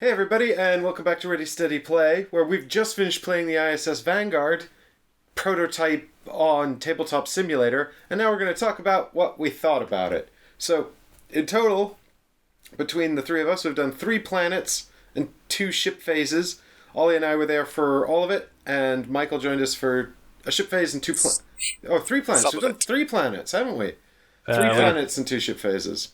Hey everybody, and welcome back to Ready Steady Play, where we've just finished playing the ISS Vanguard prototype on Tabletop Simulator, and now we're going to talk about what we thought about it. So, in total, between the three of us, we've done 3 planets and 2 ship phases. Ollie and I were there for all of it, and Michael joined us for a ship phase and 3 planets. We've done 3 planets, haven't we? 3 planets and 2 ship phases.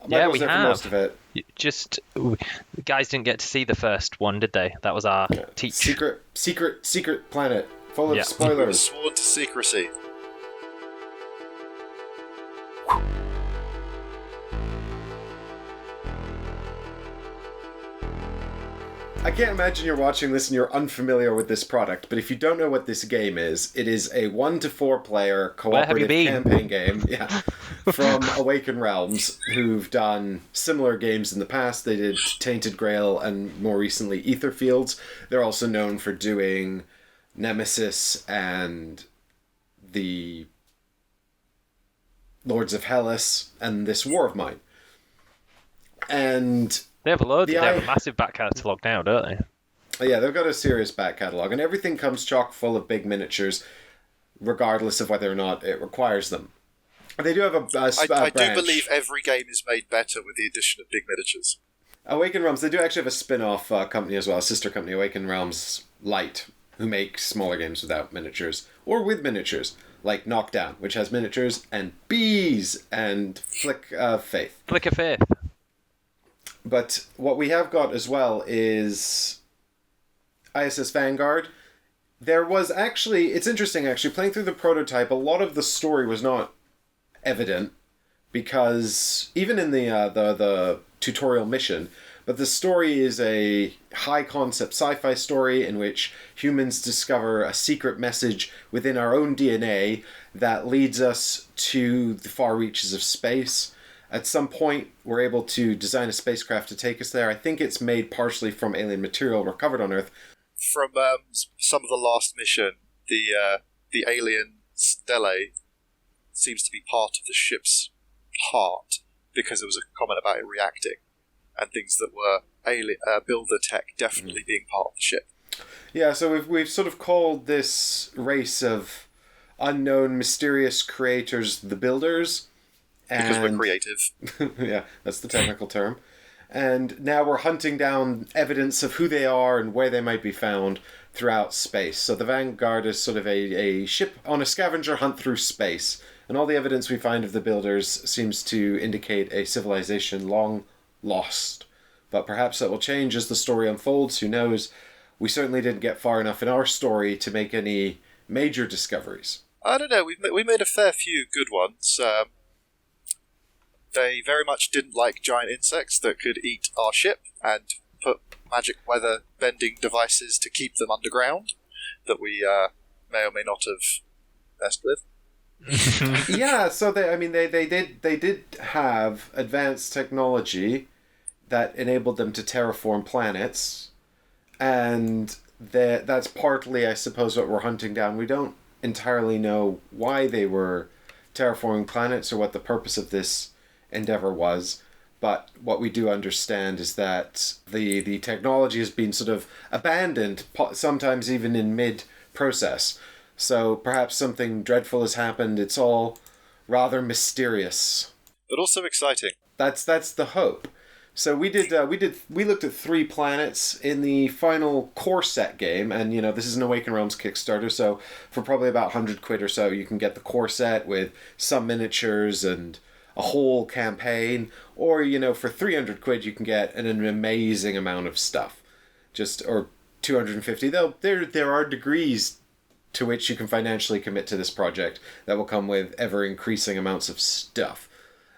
Yeah, Michael's we there for have. most of it. The guys didn't get to see the first one, did they? That was our teach. Secret planet. Full of Yeah. spoilers. Sworn to secrecy. I can't imagine you're watching this and you're unfamiliar with this product, but if you don't know what this game is, it is a 1 to 4 player cooperative campaign game from Awaken Realms, who've done similar games in the past. They did Tainted Grail and more recently Etherfields. They're also known for doing Nemesis and the Lords of Hellas and this War of Mine. And They have they have a massive back catalogue now, don't they? yeah, they've got a serious back catalogue, and everything comes chock full of big miniatures, regardless of whether or not it requires them. They do have I do believe every game is made better with the addition of big miniatures. Awaken Realms, they do actually have a spin-off company as well, a sister company, Awaken Realms Light, who make smaller games without miniatures, or with miniatures, like Knockdown, which has miniatures, and Bees, and Flick of Faith. Flick of Faith. But what we have got as well is ISS Vanguard. There was actually, it's interesting actually, playing through the prototype, a lot of the story was not evident, because even in the tutorial mission, but the story is a high concept sci-fi story in which humans discover a secret message within our own DNA that leads us to the far reaches of space. At some point, we're able to design a spacecraft to take us there. I think it's made partially from alien material recovered on Earth. From some of the last mission, the alien stele seems to be part of the ship's heart, because there was a comment about it reacting, and things that were builder tech definitely being part of the ship. Yeah, so we've sort of called this race of unknown, mysterious creators the Builders. Because we're creative. Yeah, that's the technical term. And now we're hunting down evidence of who they are and where they might be found throughout space. So the Vanguard is sort of a ship on a scavenger hunt through space. And all the evidence we find of the Builders seems to indicate a civilization long lost. But perhaps that will change as the story unfolds. Who knows? We certainly didn't get far enough in our story to make any major discoveries. I don't know. We made a fair few good ones. They very much didn't like giant insects that could eat our ship, and put magic weather bending devices to keep them underground that we may or may not have messed with. Yeah, so they did have advanced technology that enabled them to terraform planets, and that's partly, I suppose, what we're hunting down. We don't entirely know why they were terraforming planets or what the purpose of this endeavor was, but what we do understand is that the technology has been sort of abandoned, sometimes even in mid-process. So perhaps something dreadful has happened. It's all rather mysterious, but also exciting. That's the hope. So we looked at 3 planets in the final core set game, and this is an Awaken Realms Kickstarter, so for probably about £100 or so you can get the core set with some miniatures and a whole campaign, or for £300 you can get an amazing amount of stuff, or 250. Though there are degrees to which you can financially commit to this project that will come with ever increasing amounts of stuff,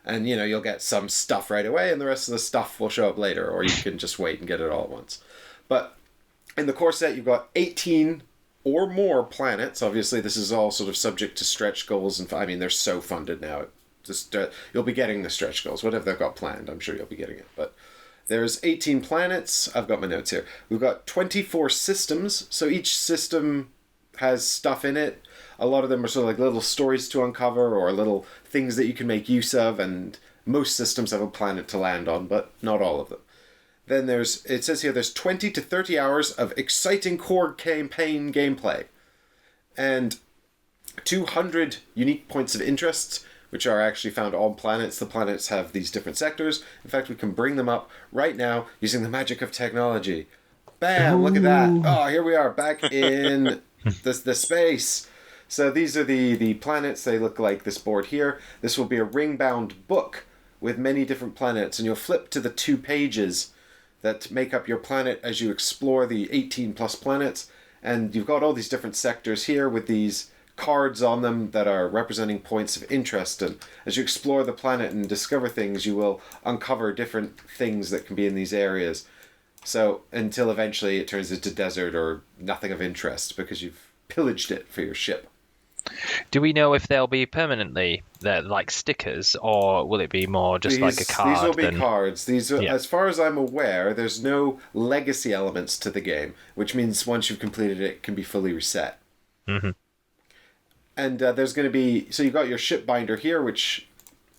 and you'll get some stuff right away, and the rest of the stuff will show up later, or you can just wait and get it all at once. But in the core set, you've got 18 or more planets. Obviously, this is all sort of subject to stretch goals, and they're so funded now. Just you'll be getting the stretch goals. Whatever they've got planned, I'm sure you'll be getting it. But there's 18 planets. I've got my notes here. We've got 24 systems. So each system has stuff in it. A lot of them are sort of like little stories to uncover or little things that you can make use of. And most systems have a planet to land on, but not all of them. Then it says here there's 20 to 30 hours of exciting core campaign gameplay. And 200 unique points of interest, which are actually found on planets. The planets have these different sectors. In fact, we can bring them up right now using the magic of technology. Bam! Look at that. Oh, here we are back in the space. So these are the planets. They look like this board here. This will be a ring-bound book with many different planets, and you'll flip to the 2 pages that make up your planet as you explore the 18 plus planets. And you've got all these different sectors here with these cards on them that are representing points of interest. And as you explore the planet and discover things, you will uncover different things that can be in these areas. So until eventually it turns into desert or nothing of interest because you've pillaged it for your ship. Do we know if they'll be permanently there, like stickers, or will it be more just like a card? These will be cards. These are, as far as I'm aware, there's no legacy elements to the game, which means once you've completed it, it can be fully reset. Mm-hmm. And there's going to be... So you've got your ship binder here, which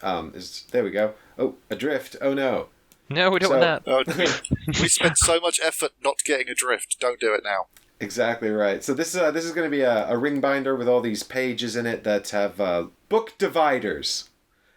is... There we go. Oh, adrift. Oh, no. No, we don't want that. We spent so much effort not getting adrift. Don't do it now. Exactly right. So this is going to be a ring binder with all these pages in it that have book dividers.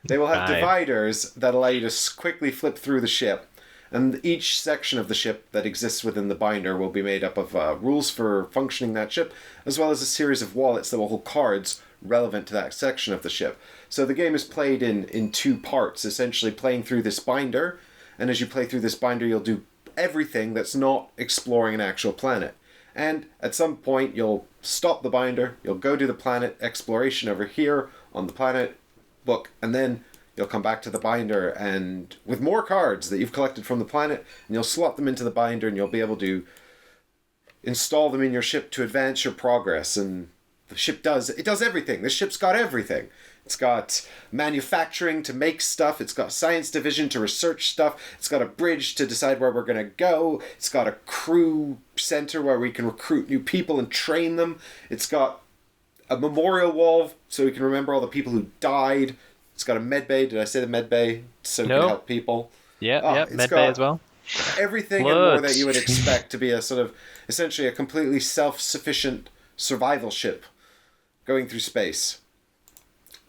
They will have dividers that allow you to quickly flip through the ship. And each section of the ship that exists within the binder will be made up of rules for functioning that ship, as well as a series of wallets that will hold cards relevant to that section of the ship. So the game is played in 2 parts, essentially playing through this binder. And as you play through this binder, you'll do everything that's not exploring an actual planet. And at some point, you'll stop the binder, you'll go to the planet exploration over here on the planet book, and then you'll come back to the binder and with more cards that you've collected from the planet, and you'll slot them into the binder, and you'll be able to install them in your ship to advance your progress. And the ship does everything. This ship's got everything. It's got manufacturing to make stuff. It's got science division to research stuff. It's got a bridge to decide where we're going to go. It's got a crew center where we can recruit new people and train them. It's got a memorial wall so we can remember all the people who died. It's got a med bay. Did I say the med bay? So we can help people. Yeah, med bay as well. Everything and more that you would expect to be a sort of, essentially a completely self-sufficient survival ship going through space.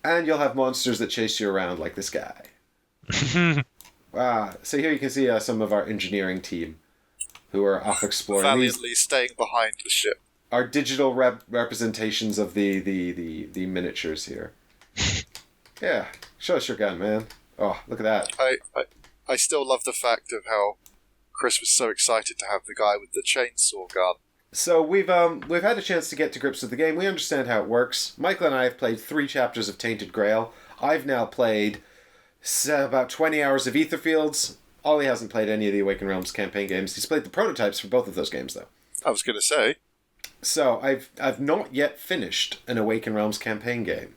And you'll have monsters that chase you around like this guy. So here you can see some of our engineering team who are off exploring. Valiantly staying behind the ship. Our digital representations of the miniatures here. Yeah, show us your gun, man. Oh, look at that. I still love the fact of how Chris was so excited to have the guy with the chainsaw gun. So we've had a chance to get to grips with the game. We understand how it works. Michael and I have played 3 chapters of Tainted Grail. I've now played about 20 hours of Etherfields. Ollie hasn't played any of the Awakened Realms campaign games. He's played the prototypes for both of those games, though. I was going to say. So I've not yet finished an Awakened Realms campaign game,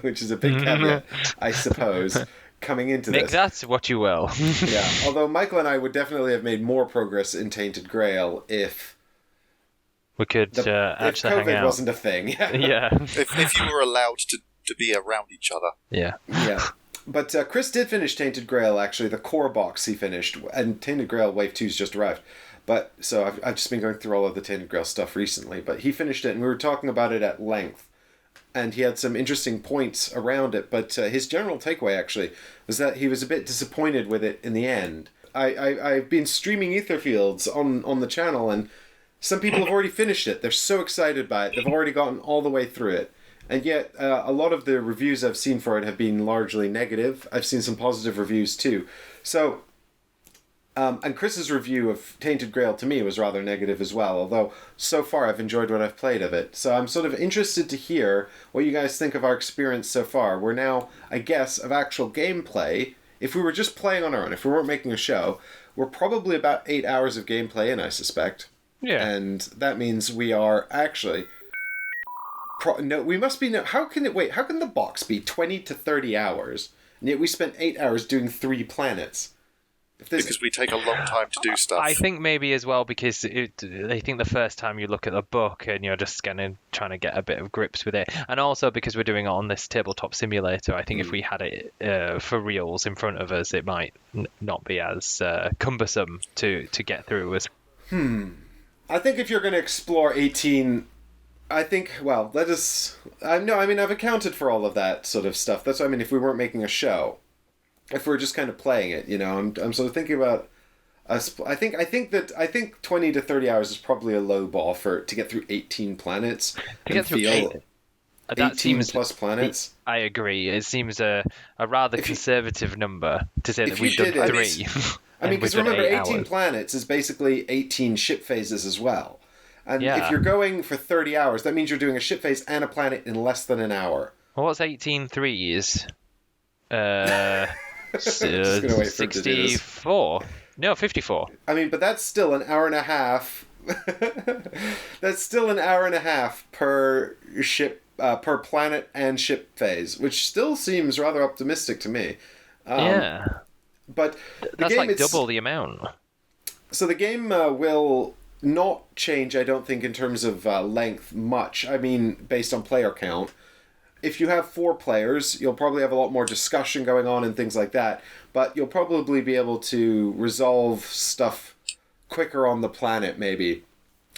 which is a big caveat, I suppose, coming into this. Make that what you will. Yeah, although Michael and I would definitely have made more progress in Tainted Grail if we could actually if COVID hang out. wasn't a thing. Yeah. If you were allowed to be around each other. Yeah. Yeah. But Chris did finish Tainted Grail, actually. The core box he finished. And Tainted Grail Wave 2's just arrived. But so I've just been going through all of the Tainted Grail stuff recently. But he finished it, and we were talking about it at length. And he had some interesting points around it. But his general takeaway, actually, was that he was a bit disappointed with it in the end. I've been streaming Etherfields on the channel, and some people have already finished it. They're so excited by it. They've already gotten all the way through it. And yet, a lot of the reviews I've seen for it have been largely negative. I've seen some positive reviews too. So, and Chris's review of Tainted Grail to me was rather negative as well, although so far I've enjoyed what I've played of it. So I'm sort of interested to hear what you guys think of our experience so far. We're now, I guess, of actual gameplay. If we were just playing on our own, if we weren't making a show, we're probably about 8 hours of gameplay in, I suspect. Yeah. And that means we are actually... No, we must be... How can the box be 20 to 30 hours, and yet we spent 8 hours doing 3 planets? because we take a long time to do stuff. I think maybe as well because I think the first time you look at the book and you're just trying to get a bit of grips with it, and also because we're doing it on this tabletop simulator, I think if we had it for reals in front of us, it might not be as cumbersome to get through as. I think if you're going to explore 18, I think, well, I've accounted for all of that sort of stuff. That's what I mean, if we weren't making a show. If we're just kind of playing it, I'm sort of thinking about us. I think 20 to 30 hours is probably a low ball to get through 18 planets. To get through 18 plus planets. I agree. It seems a rather conservative number to say that we've done 3. I mean, because remember, 18 hours. planets is basically 18 ship phases as well. And Yeah. if you're going for 30 hours, that means you're doing a ship phase and a planet in less than an hour. Well, what's 18 threes? Just gonna wait for him to do this. 64. No, 54. I mean, but that's still an hour and a half. That's still an hour and a half per ship, per planet and ship phase, which still seems rather optimistic to me. Yeah. But That's like double the amount. So the game will not change, I don't think, in terms of length much. I mean, based on player count. If you have 4 players, you'll probably have a lot more discussion going on and things like that, but you'll probably be able to resolve stuff quicker on the planet, maybe.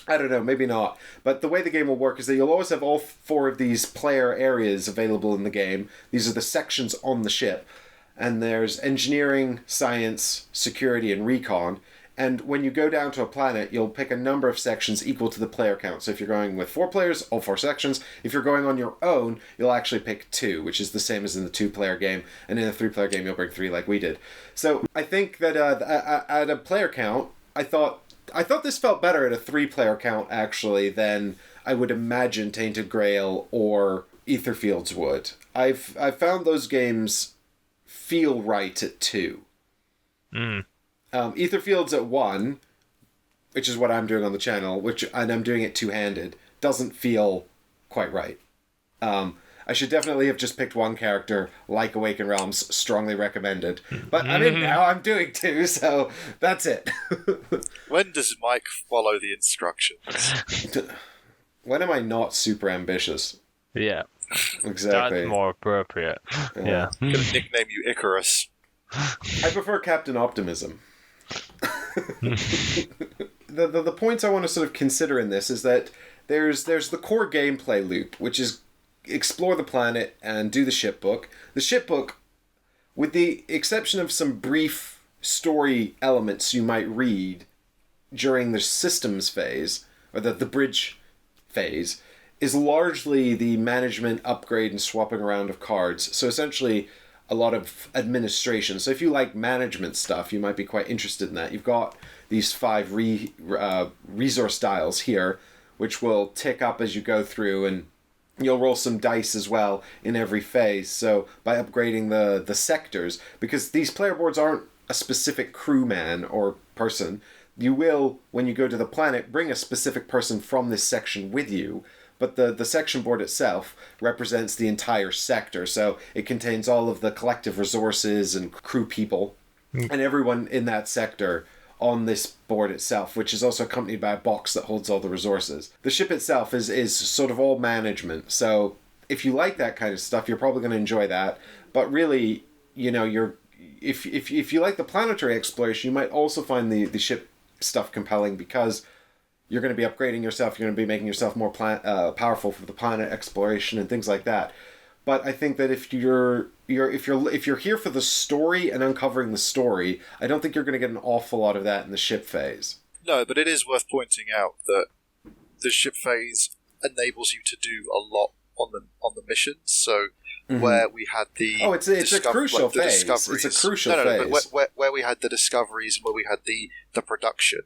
I don't know, maybe not. But the way the game will work is that you'll always have all 4 of these player areas available in the game. These are the sections on the ship. And there's engineering, science, security, and recon. And when you go down to a planet, you'll pick a number of sections equal to the player count. So if you're going with 4 players, all 4 sections. If you're going on your own, you'll actually pick 2, which is the same as in the 2-player game. And in a 3-player game, you'll bring 3 like we did. So I think that at a player count, I thought this felt better at a 3-player count, actually, than I would imagine Tainted Grail or Etherfields would. I've found those games feel right at 2. Etherfields at 1, which is what I'm doing on the channel, and I'm doing it 2-handed, doesn't feel quite right. I should definitely have just picked 1 character, like Awakened Realms, strongly recommended. But I mean, now I'm doing 2, so that's it. When does Mike follow the instructions? When am I not super ambitious? Yeah. Exactly. That's more appropriate. Yeah. I'm going to nickname you Icarus. I prefer Captain Optimism. The points I want to sort of consider in this is that there's the core gameplay loop, which is explore the planet and do the ship book. The ship book, with the exception of some brief story elements you might read during the systems phase, or the bridge phase, is largely the management, upgrade, and swapping around of cards. So essentially a lot of administration. So if you like management stuff, you might be quite interested in that. You've got these 5 resource dials here, which will tick up as you go through, and you'll roll some dice as well in every phase. So by upgrading the sectors, because these player boards aren't a specific crewman or person, you will, when you go to the planet, bring a specific person from this section with you. But the section board itself represents the entire sector, so it contains all of the collective resources and crew people and everyone in that sector on this board itself, which is also accompanied by a box that holds all the resources. The ship itself is sort of all management, so if you like that kind of stuff, you're probably going to enjoy that. But really, if you like the planetary exploration, you might also find the ship stuff compelling, because you're going to be upgrading yourself. You're going to be making yourself more powerful for the planet exploration and things like that. But I think that if you're here for the story and uncovering the story, I don't think you're going to get an awful lot of that in the ship phase. No, but it is worth pointing out that the ship phase enables you to do a lot on the missions. So where we had the it's a crucial phase. It's a crucial phase. But where we had the discoveries and where we had the production,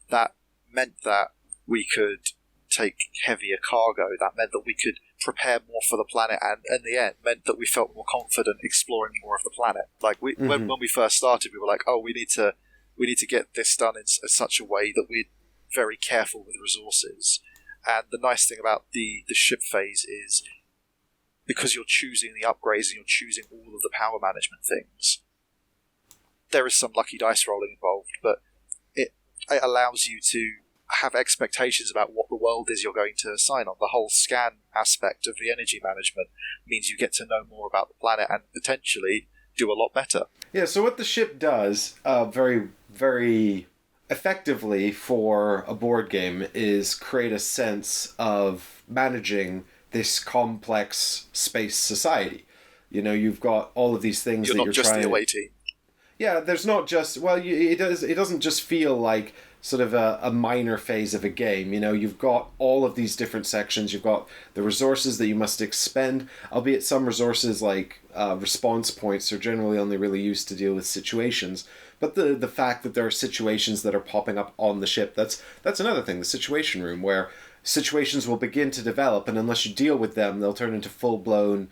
that meant that we could take heavier cargo. That meant that we could prepare more for the planet, and in the end meant that we felt more confident exploring more of the planet. Like when we first started, we were like, oh, we need to get this done in such a way that we're very careful with resources. And the nice thing about the ship phase is, because you're choosing the upgrades and you're choosing all of the power management things, there is some lucky dice rolling involved, but it allows you to have expectations about what the world is you're going to assign on. The whole scan aspect of the energy management means you get to know more about the planet and potentially do a lot better. Yeah, so what the ship does very, very effectively for a board game is create a sense of managing this complex space society. You know, you've got all of these things You're that not you're just trying the away team. Yeah, there's not just it doesn't just feel like sort of a minor phase of a game. You know, you've got all of these different sections. You've got the resources that you must expend, albeit some resources like response points are generally only really used to deal with situations. But the fact that there are situations that are popping up on the ship, that's another thing, the situation room, where situations will begin to develop, and unless you deal with them, they'll turn into full-blown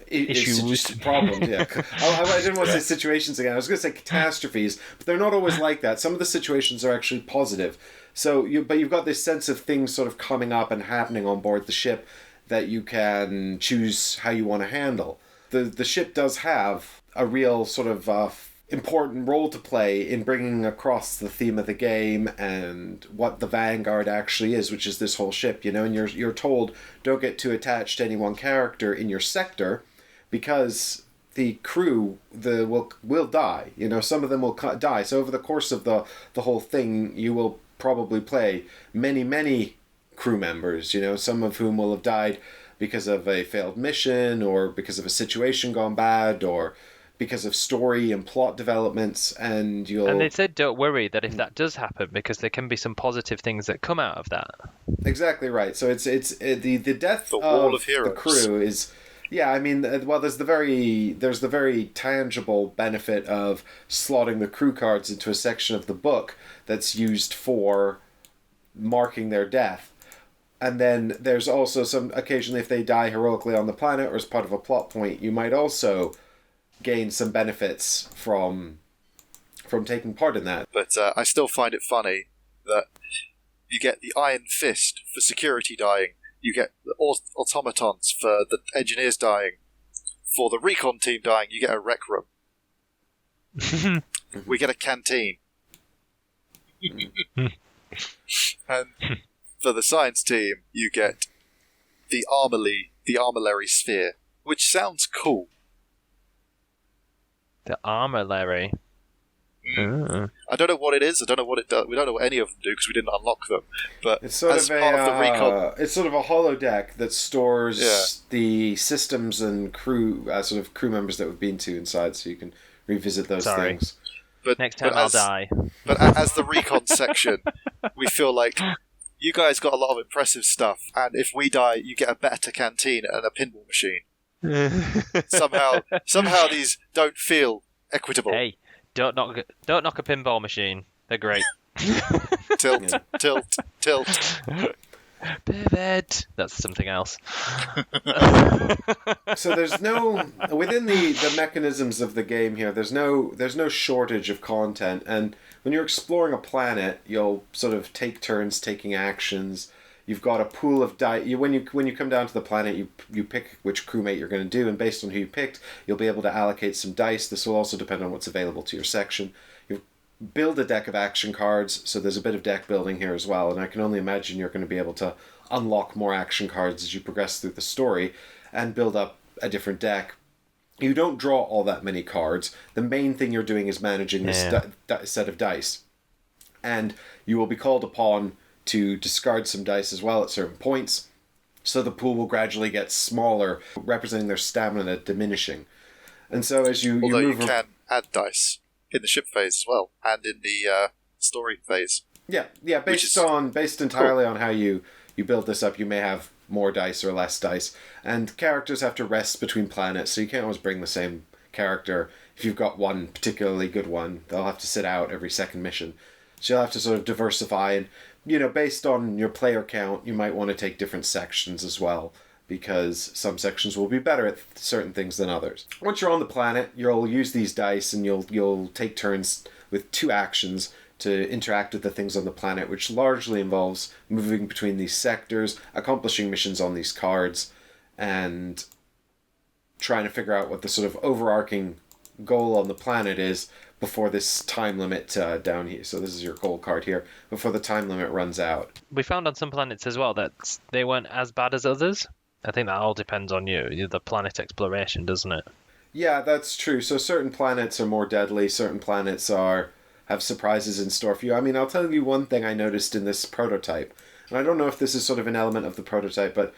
issues. Problems. Yeah, I didn't want to say situations again. I was going to say catastrophes, but they're not always like that. Some of the situations are actually positive. So you've got this sense of things sort of coming up and happening on board the ship that you can choose how you want to handle. The ship does have a real sort of important role to play in bringing across the theme of the game and what the Vanguard actually is, which is this whole ship, you know, and you're told don't get too attached to any one character in your sector because the crew will die. You know, some of them will die. So over the course of the whole thing, you will probably play many crew members, you know, some of whom will have died because of a failed mission or because of a situation gone bad or because of story and plot developments, and they said don't worry that if that does happen, because there can be some positive things that come out of that. Exactly right. So it's the death the wall of the crew is, yeah. I mean, well, there's the very tangible benefit of slotting the crew cards into a section of the book that's used for marking their death. And then there's also some, occasionally if they die heroically on the planet or as part of a plot point, you might also gain some benefits from taking part in that. But I still find it funny that you get the Iron Fist for security dying, you get the automatons for the engineers dying, for the recon team dying you get a rec room. We get a canteen. And for the science team you get the armillary sphere, which sounds cool. The armillary. I don't know what it is. I don't know what it does. We don't know what any of them do because we didn't unlock them. But it's sort as of part of the recon, it's sort of a holodeck that stores the systems and crew members that we've been to inside, so you can revisit those things. But next time I'll die. But as the recon section, we feel like you guys got a lot of impressive stuff, and if we die, you get a better canteen and a pinball machine. Somehow these don't feel equitable. Hey, don't knock a pinball machine. They're great. Tilt. Pivot. That's something else. So there's no within the mechanisms of the game here. There's no shortage of content, and when you're exploring a planet, you'll sort of take turns taking actions. You've got a pool of dice. When you come down to the planet, you pick which crewmate you're going to do, and based on who you picked, you'll be able to allocate some dice. This will also depend on what's available to your section. You build a deck of action cards, so there's a bit of deck building here as well, and I can only imagine you're going to be able to unlock more action cards as you progress through the story and build up a different deck. You don't draw all that many cards. The main thing you're doing is managing this set of dice, and you will be called upon to discard some dice as well at certain points, so the pool will gradually get smaller, representing their stamina diminishing. And so as you Although move you can add dice in the ship phase as well, and in the story phase. Yeah, based entirely on how you build this up, you may have more dice or less dice, and characters have to rest between planets, so you can't always bring the same character. If you've got one particularly good one, they'll have to sit out every second mission. So you'll have to sort of diversify, and based on your player count, you might want to take different sections as well, because some sections will be better at certain things than others. Once you're on the planet, you'll use these dice, and you'll take turns with 2 actions to interact with the things on the planet, which largely involves moving between these sectors, accomplishing missions on these cards, and trying to figure out what the sort of overarching goal on the planet is before this time limit down here. So this is your gold card here, before the time limit runs out. We found on some planets as well that they weren't as bad as others. I think that all depends on you, the planet exploration, doesn't it? Yeah, that's true. So certain planets are more deadly, certain planets have surprises in store for you. I mean, I'll tell you one thing I noticed in this prototype, and I don't know if this is sort of an element of the prototype, but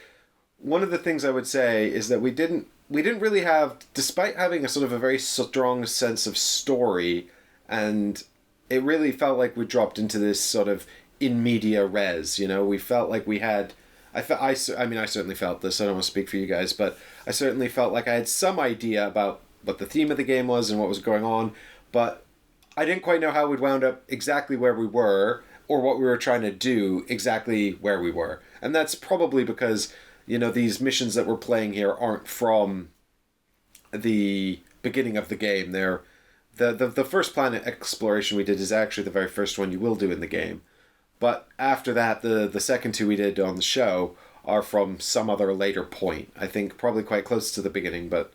one of the things I would say is that we didn't really have, despite having a sort of a very strong sense of story, and it really felt like we dropped into this sort of in media res, you know, we felt like we had, I certainly felt this, I don't want to speak for you guys, but I certainly felt like I had some idea about what the theme of the game was and what was going on, but I didn't quite know how we'd wound up exactly where we were, or what we were trying to do exactly where we were. And that's probably because, you know, these missions that we're playing here aren't from the beginning of the game. They're the first planet exploration we did is actually the very first one you will do in the game. But after that, the second two we did on the show are from some other later point. I think probably quite close to the beginning, but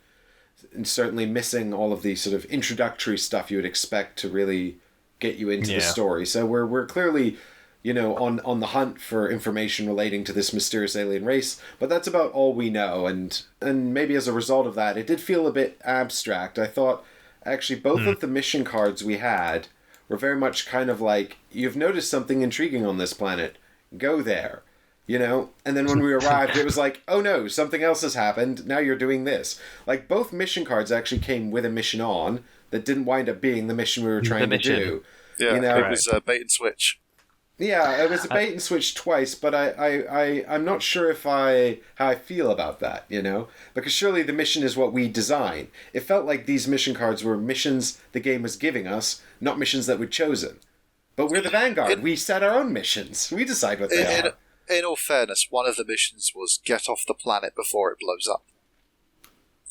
certainly missing all of the sort of introductory stuff you would expect to really get you into the story. So we're clearly, you know, on the hunt for information relating to this mysterious alien race, but that's about all we know, and maybe as a result of that, it did feel a bit abstract. I thought, actually, both of the mission cards we had were very much kind of like, you've noticed something intriguing on this planet, go there, you know? And then when we arrived, it was like, oh no, something else has happened, now you're doing this. Like, both mission cards actually came with a mission on that didn't wind up being the mission we were trying to do. Yeah, you know? It was bait and switch. Yeah, it was a bait and switch twice, but I'm not sure how I feel about that, you know? Because surely the mission is what we design. It felt like these mission cards were missions the game was giving us, not missions that we'd chosen. But we're the Vanguard. We set our own missions. We decide what they are. In all fairness, one of the missions was get off the planet before it blows up.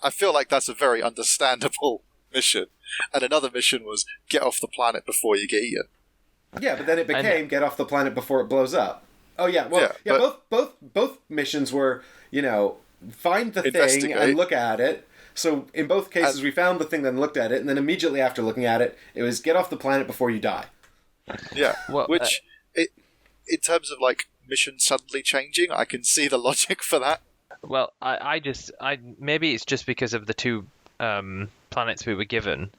I feel like that's a very understandable mission. And another mission was get off the planet before you get eaten. Yeah, but then it became get off the planet before it blows up. Oh yeah, well, yeah, both missions were, you know, find the thing and look at it. So in both cases, we found the thing, then looked at it, and then immediately after looking at it, it was get off the planet before you die. Yeah, well, in terms of like mission suddenly changing, I can see the logic for that. Well, I maybe it's just because of the two planets we were given.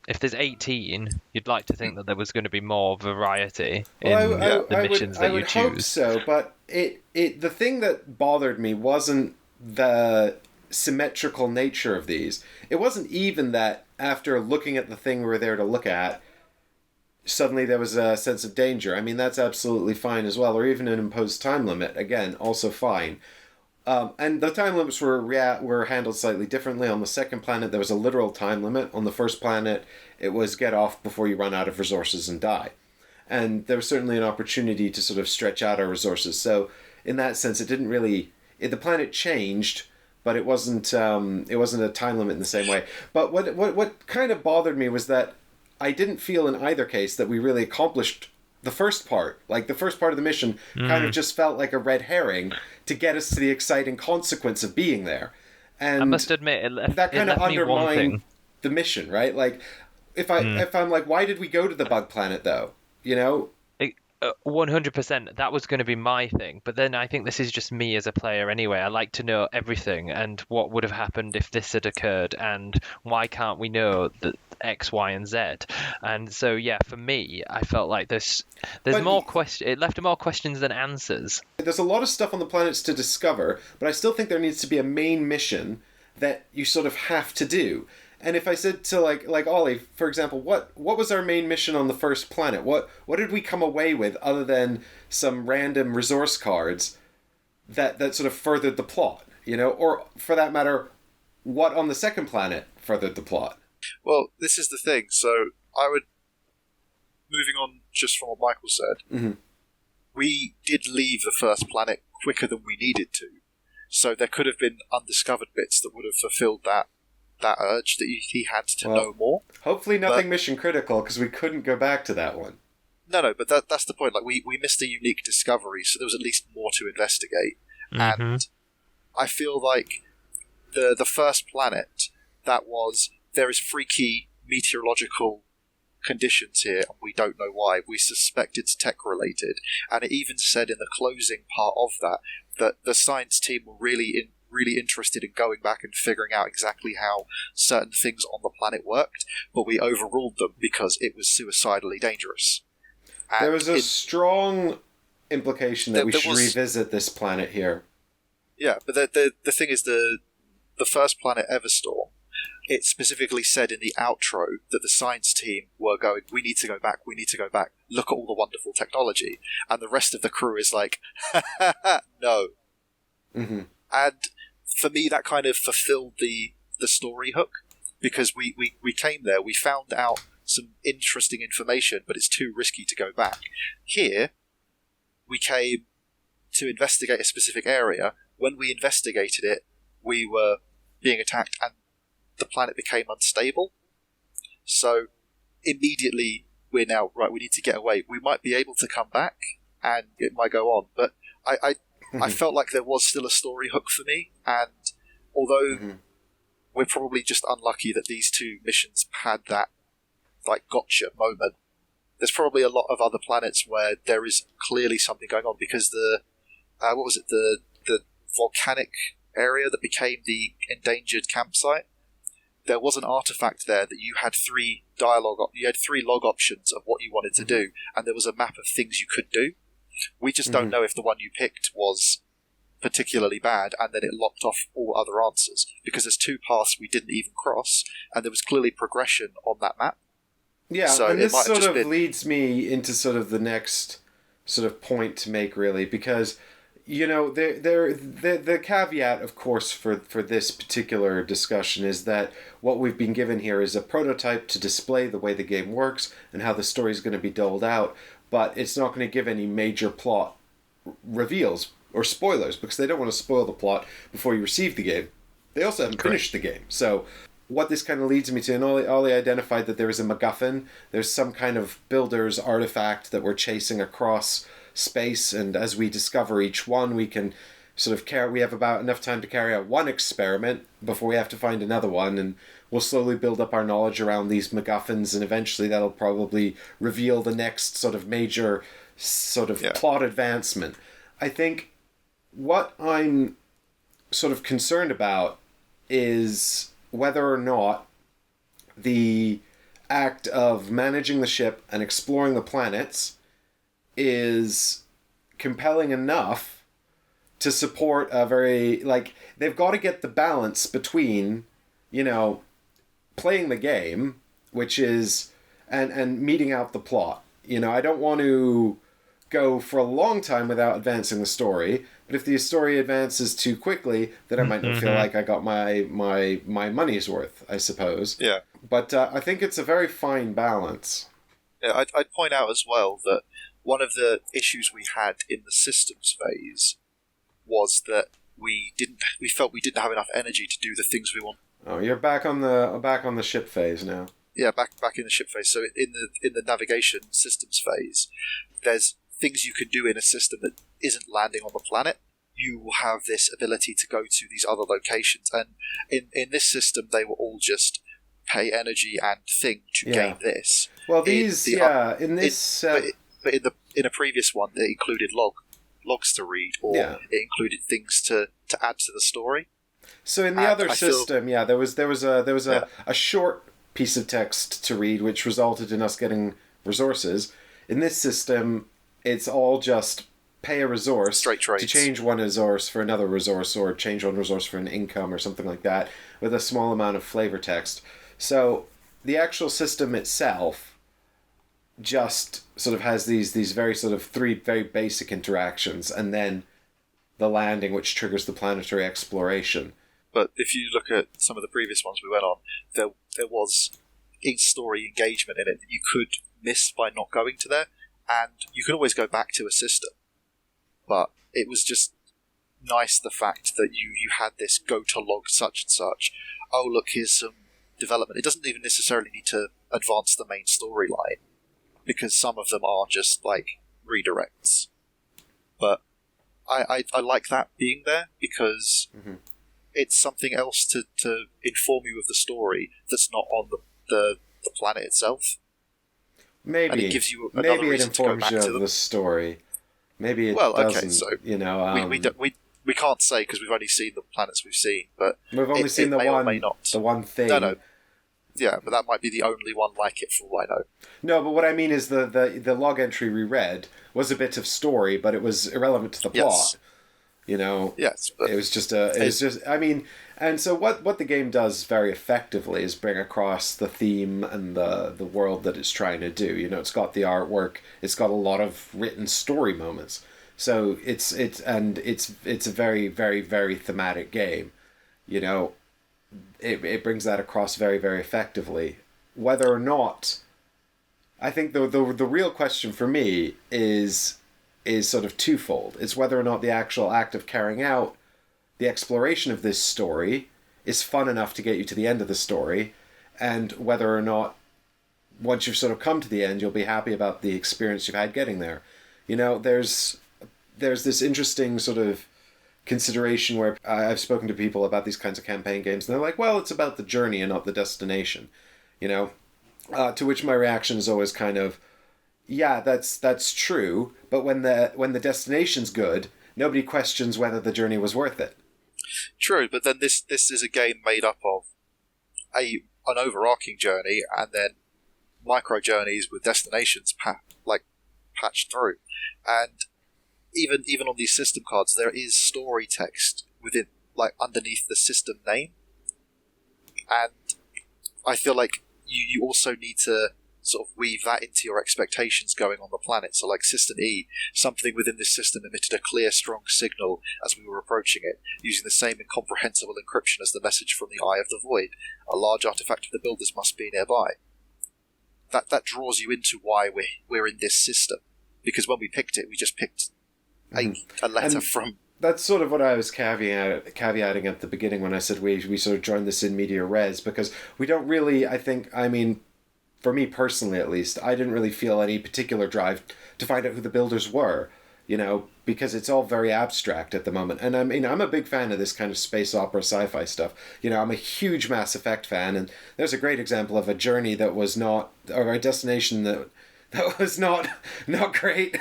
If there's 18, you'd like to think that there was going to be more variety in the missions that you choose. I would hope so, but the thing that bothered me wasn't the symmetrical nature of these. It wasn't even that after looking at the thing we were there to look at, suddenly there was a sense of danger. I mean, that's absolutely fine as well, or even an imposed time limit. Again, also fine. And the time limits were handled slightly differently. On the second planet, there was a literal time limit. On the first planet, it was get off before you run out of resources and die. And there was certainly an opportunity to sort of stretch out our resources. So in that sense, it didn't really... the planet changed, but it wasn't a time limit in the same way. But what kind of bothered me was that I didn't feel in either case that we really accomplished the first part. Like, the first part of the mission kind of just felt like a red herring to get us to the exciting consequence of being there. And I must admit, that kind of undermined the mission, right? Like, if I'm like, why did we go to the bug planet, though? You know? 100%. That was going to be my thing. But then I think this is just me as a player anyway. I like to know everything and what would have happened if this had occurred and why can't we know that X, Y, and Z. And so, yeah, for me, I felt like there's more questions. It left more questions than answers. There's a lot of stuff on the planets to discover, but I still think there needs to be a main mission that you sort of have to do. And if I said to like Ollie, for example, what was our main mission on the first planet? What did we come away with other than some random resource cards that sort of furthered the plot, you know? Or for that matter, what on the second planet furthered the plot? Well, this is the thing. So moving on just from what Michael said, we did leave the first planet quicker than we needed to. So there could have been undiscovered bits that would have fulfilled that urge that he had to know more. Hopefully nothing mission critical, because we couldn't go back to that one. No, but that's the point. Like, we missed a unique discovery, so there was at least more to investigate. And I feel like the first planet, that was, there is freaky meteorological conditions here, and we don't know why. We suspect it's tech-related. And it even said in the closing part of that the science team were really interested in going back and figuring out exactly how certain things on the planet worked, but we overruled them because it was suicidally dangerous. And there was a strong implication that we should revisit this planet here. Yeah, but the thing is, the first planet, Everstorm, it specifically said in the outro that the science team were going, we need to go back, look at all the wonderful technology. And the rest of the crew is like, no. Mm-hmm. And for me, that kind of fulfilled the story hook, because we came there, we found out some interesting information, but it's too risky to go back. Here, we came to investigate a specific area. When we investigated it, we were being attacked and the planet became unstable. So immediately we're now, right, we need to get away. We might be able to come back and it might go on. But I felt like there was still a story hook for me. And although we're probably just unlucky that these two missions had that like gotcha moment, there's probably a lot of other planets where there is clearly something going on, because the volcanic area that became the endangered campsite, there was an artifact there that you had three log options of what you wanted to do, and there was a map of things you could do. We just don't know if the one you picked was particularly bad, and then it locked off all other answers, because there's two paths we didn't even cross, and there was clearly progression on that map. Yeah, so and this sort of leads me into sort of the next sort of point to make, really, because, you know, the caveat, of course, for this particular discussion is that what we've been given here is a prototype to display the way the game works and how the story is going to be doled out, but it's not going to give any major plot reveals or spoilers, because they don't want to spoil the plot before you receive the game. They also haven't finished the game, so what this kind of leads me to, and Ollie identified that there is a MacGuffin. There's some kind of builder's artifact that we're chasing across space, and as we discover each one, we can sort of we have about enough time to carry out one experiment before we have to find another one, and we'll slowly build up our knowledge around these MacGuffins, and eventually that'll probably reveal the next sort of major sort of plot advancement. I think what I'm sort of concerned about is whether or not the act of managing the ship and exploring the planets is compelling enough to support a very, like, they've got to get the balance between, you know, playing the game, which is, and meeting out the plot. You know, I don't want to go for a long time without advancing the story, but if the story advances too quickly, then I might not feel like I got my money's worth, I suppose. Yeah. But I think it's a very fine balance. Yeah, I'd point out as well that one of the issues we had in the systems phase was that we felt we didn't have enough energy to do the things we want. Oh, you're back on the ship phase now. Yeah, back in the ship phase. So in the navigation systems phase, there's things you can do in a system that isn't landing on the planet. You will have this ability to go to these other locations, and in this system, they were all just pay energy and thing to gain this. Well, in a previous one, it included logs to read, or it included things to add to the story. So in the other system, there was a short piece of text to read, which resulted in us getting resources. In this system, it's all just pay a resource to change one resource for another resource, or change one resource for an income or something like that, with a small amount of flavor text. So the actual system itself just sort of has these very sort of three very basic interactions, and then the landing, which triggers the planetary exploration. But if you look at some of the previous ones we went on, there was in-story engagement in it that you could miss by not going to there, and you could always go back to a system. But it was just nice, the fact that you had this go to log such and such. Oh, look, here's some development. It doesn't even necessarily need to advance the main storyline, because some of them are just like redirects. But I like that being there, because it's something else to inform you of the story that's not on the the planet itself. Maybe. And it gives you another Maybe it reason to go informs back you to of them. the story. Maybe it Well, doesn't. okay, so you know, we can't say because we've only seen the planets we've seen, but we've only seen it may or may the not. one thing. No. Yeah, but that might be the only one like it for all I know. No, but what I mean is the log entry we read was a bit of story, but it was irrelevant to the plot. Yes. You know, Yes, but it was just I mean, and so what the game does very effectively is bring across the theme and the world that it's trying to do. You know, it's got the artwork, it's got a lot of written story moments. So it's a very, very, very thematic game. You know, it brings that across very, very effectively. Whether or not, I think the real question for me is sort of twofold. It's whether or not the actual act of carrying out the exploration of this story is fun enough to get you to the end of the story, and whether or not once you've sort of come to the end, you'll be happy about the experience you've had getting there. You know, there's this interesting sort of consideration where I've spoken to people about these kinds of campaign games, and they're like, well, it's about the journey and not the destination. You know, to which my reaction is always kind of, yeah, that's true, but when the destination's good, nobody questions whether the journey was worth it. True, but then this is a game made up of an overarching journey and then micro journeys with destinations patched through, and even on these system cards, there is story text within, like, underneath the system name, and I feel like you also need to sort of weave that into your expectations going on the planet. So, like System E, something within this system emitted a clear, strong signal as we were approaching it, using the same incomprehensible encryption as the message from the Eye of the Void. A large artifact of the builders must be nearby. That draws you into why we're in this system, because when we picked it, we just picked a letter from. That's sort of what I was caveating at the beginning when I said we sort of joined this in media res, because we don't really, I mean, for me personally at least, I didn't really feel any particular drive to find out who the builders were, you know, because it's all very abstract at the moment. And I mean, I'm a big fan of this kind of space opera sci-fi stuff. You know, I'm a huge Mass Effect fan, and there's a great example of a journey that was not, or a destination that was not great,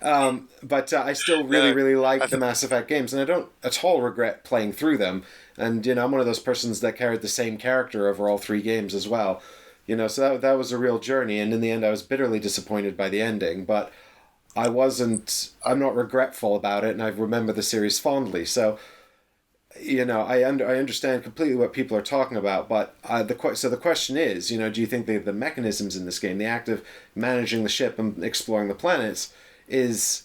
but I still really like the Mass Effect games, and I don't at all regret playing through them. And you know, I'm one of those persons that carried the same character over all three games as well. You know, so that was a real journey, and in the end, I was bitterly disappointed by the ending. But I'm not regretful about it, and I remember the series fondly. So, you know, I understand completely what people are talking about, but the question is, you know, do you think the mechanisms in this game, the act of managing the ship and exploring the planets, is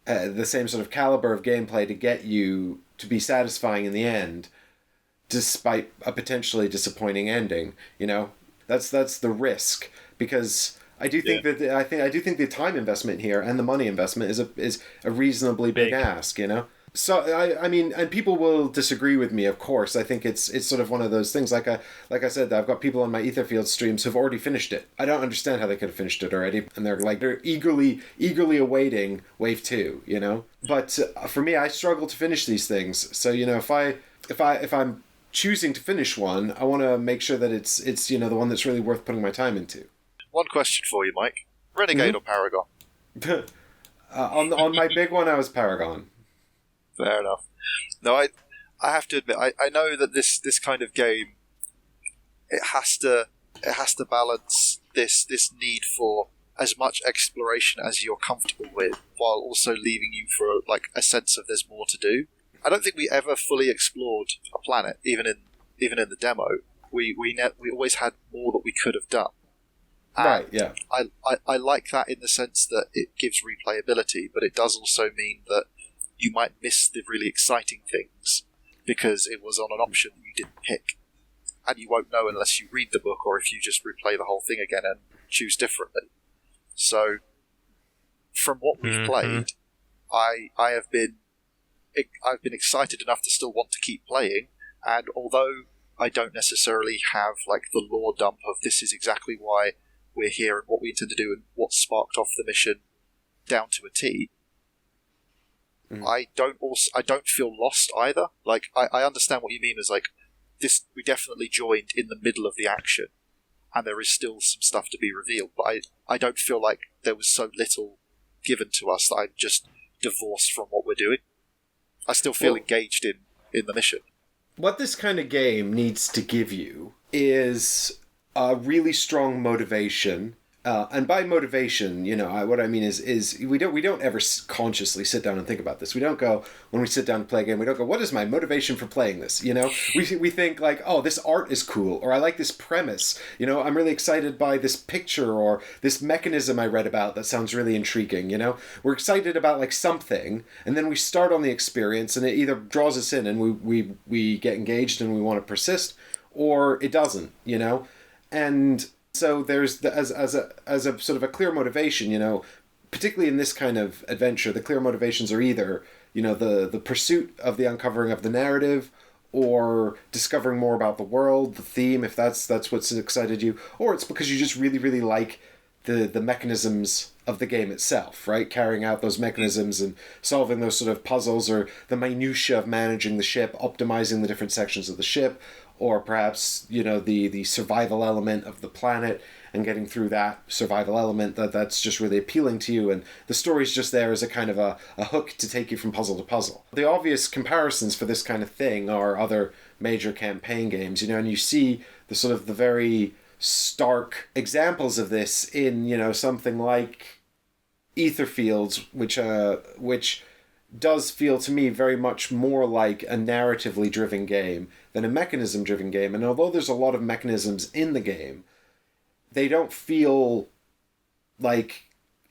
the same sort of caliber of gameplay to get you to be satisfying in the end, despite a potentially disappointing ending? You know, that's the risk, because I do think the time investment here and the money investment is a reasonably big ask, you know. So I mean, and people will disagree with me, of course. I think it's sort of one of those things. Like I said, I've got people on my Etherfield streams who've already finished it. I don't understand how they could have finished it already, and they're eagerly awaiting Wave 2, you know. But for me, I struggle to finish these things. So you know, if I'm choosing to finish one, I want to make sure that it's you know, the one that's really worth putting my time into. One question for you, Mike: Renegade or Paragon? On my big one, I was Paragon. Fair enough. No, I have to admit, I know that this kind of game, it has to balance this need for as much exploration as you're comfortable with, while also leaving you for like a sense of there's more to do. I don't think we ever fully explored a planet, even in the demo. We always had more that we could have done. And right. Yeah. I like that in the sense that it gives replayability, but it does also mean that you might miss the really exciting things because it was on an option that you didn't pick, and you won't know unless you read the book or if you just replay the whole thing again and choose differently. So, from what we've played, I've been excited enough to still want to keep playing, and although I don't necessarily have like the lore dump of this is exactly why we're here and what we intend to do and what sparked off the mission down to a T, I don't feel lost either. Like I understand what you mean as like this. We definitely joined in the middle of the action, and there is still some stuff to be revealed. But I don't feel like there was so little given to us that I'm just divorced from what we're doing. I still feel engaged in the mission. What this kind of game needs to give you is a really strong motivation. And by motivation, what I mean is we don't ever consciously sit down and think about this. We don't go, when we sit down to play a game, we don't go, what is my motivation for playing this? We think like, oh, this art is cool, or I like this premise. I'm really excited by this picture or this mechanism I read about that sounds really intriguing. We're excited about like something, and then we start on the experience, and it either draws us in and we get engaged and we want to persist, or it doesn't. And so there's as a sort of a clear motivation, particularly in this kind of adventure, the clear motivations are either, the pursuit of the uncovering of the narrative, or discovering more about the world, the theme, if that's what's excited you, or it's because you just really, really like the mechanisms of the game itself, right? Carrying out those mechanisms and solving those sort of puzzles, or the minutiae of managing the ship, optimizing the different sections of the ship, or perhaps, the survival element of the planet and getting through that survival element that's just really appealing to you. And the story's just there as a kind of a hook to take you from puzzle to puzzle. The obvious comparisons for this kind of thing are other major campaign games, and you see the sort of the very stark examples of this in, something like Etherfields, which does feel to me very much more like a narratively driven game than a mechanism driven game. And although there's a lot of mechanisms in the game, they don't feel like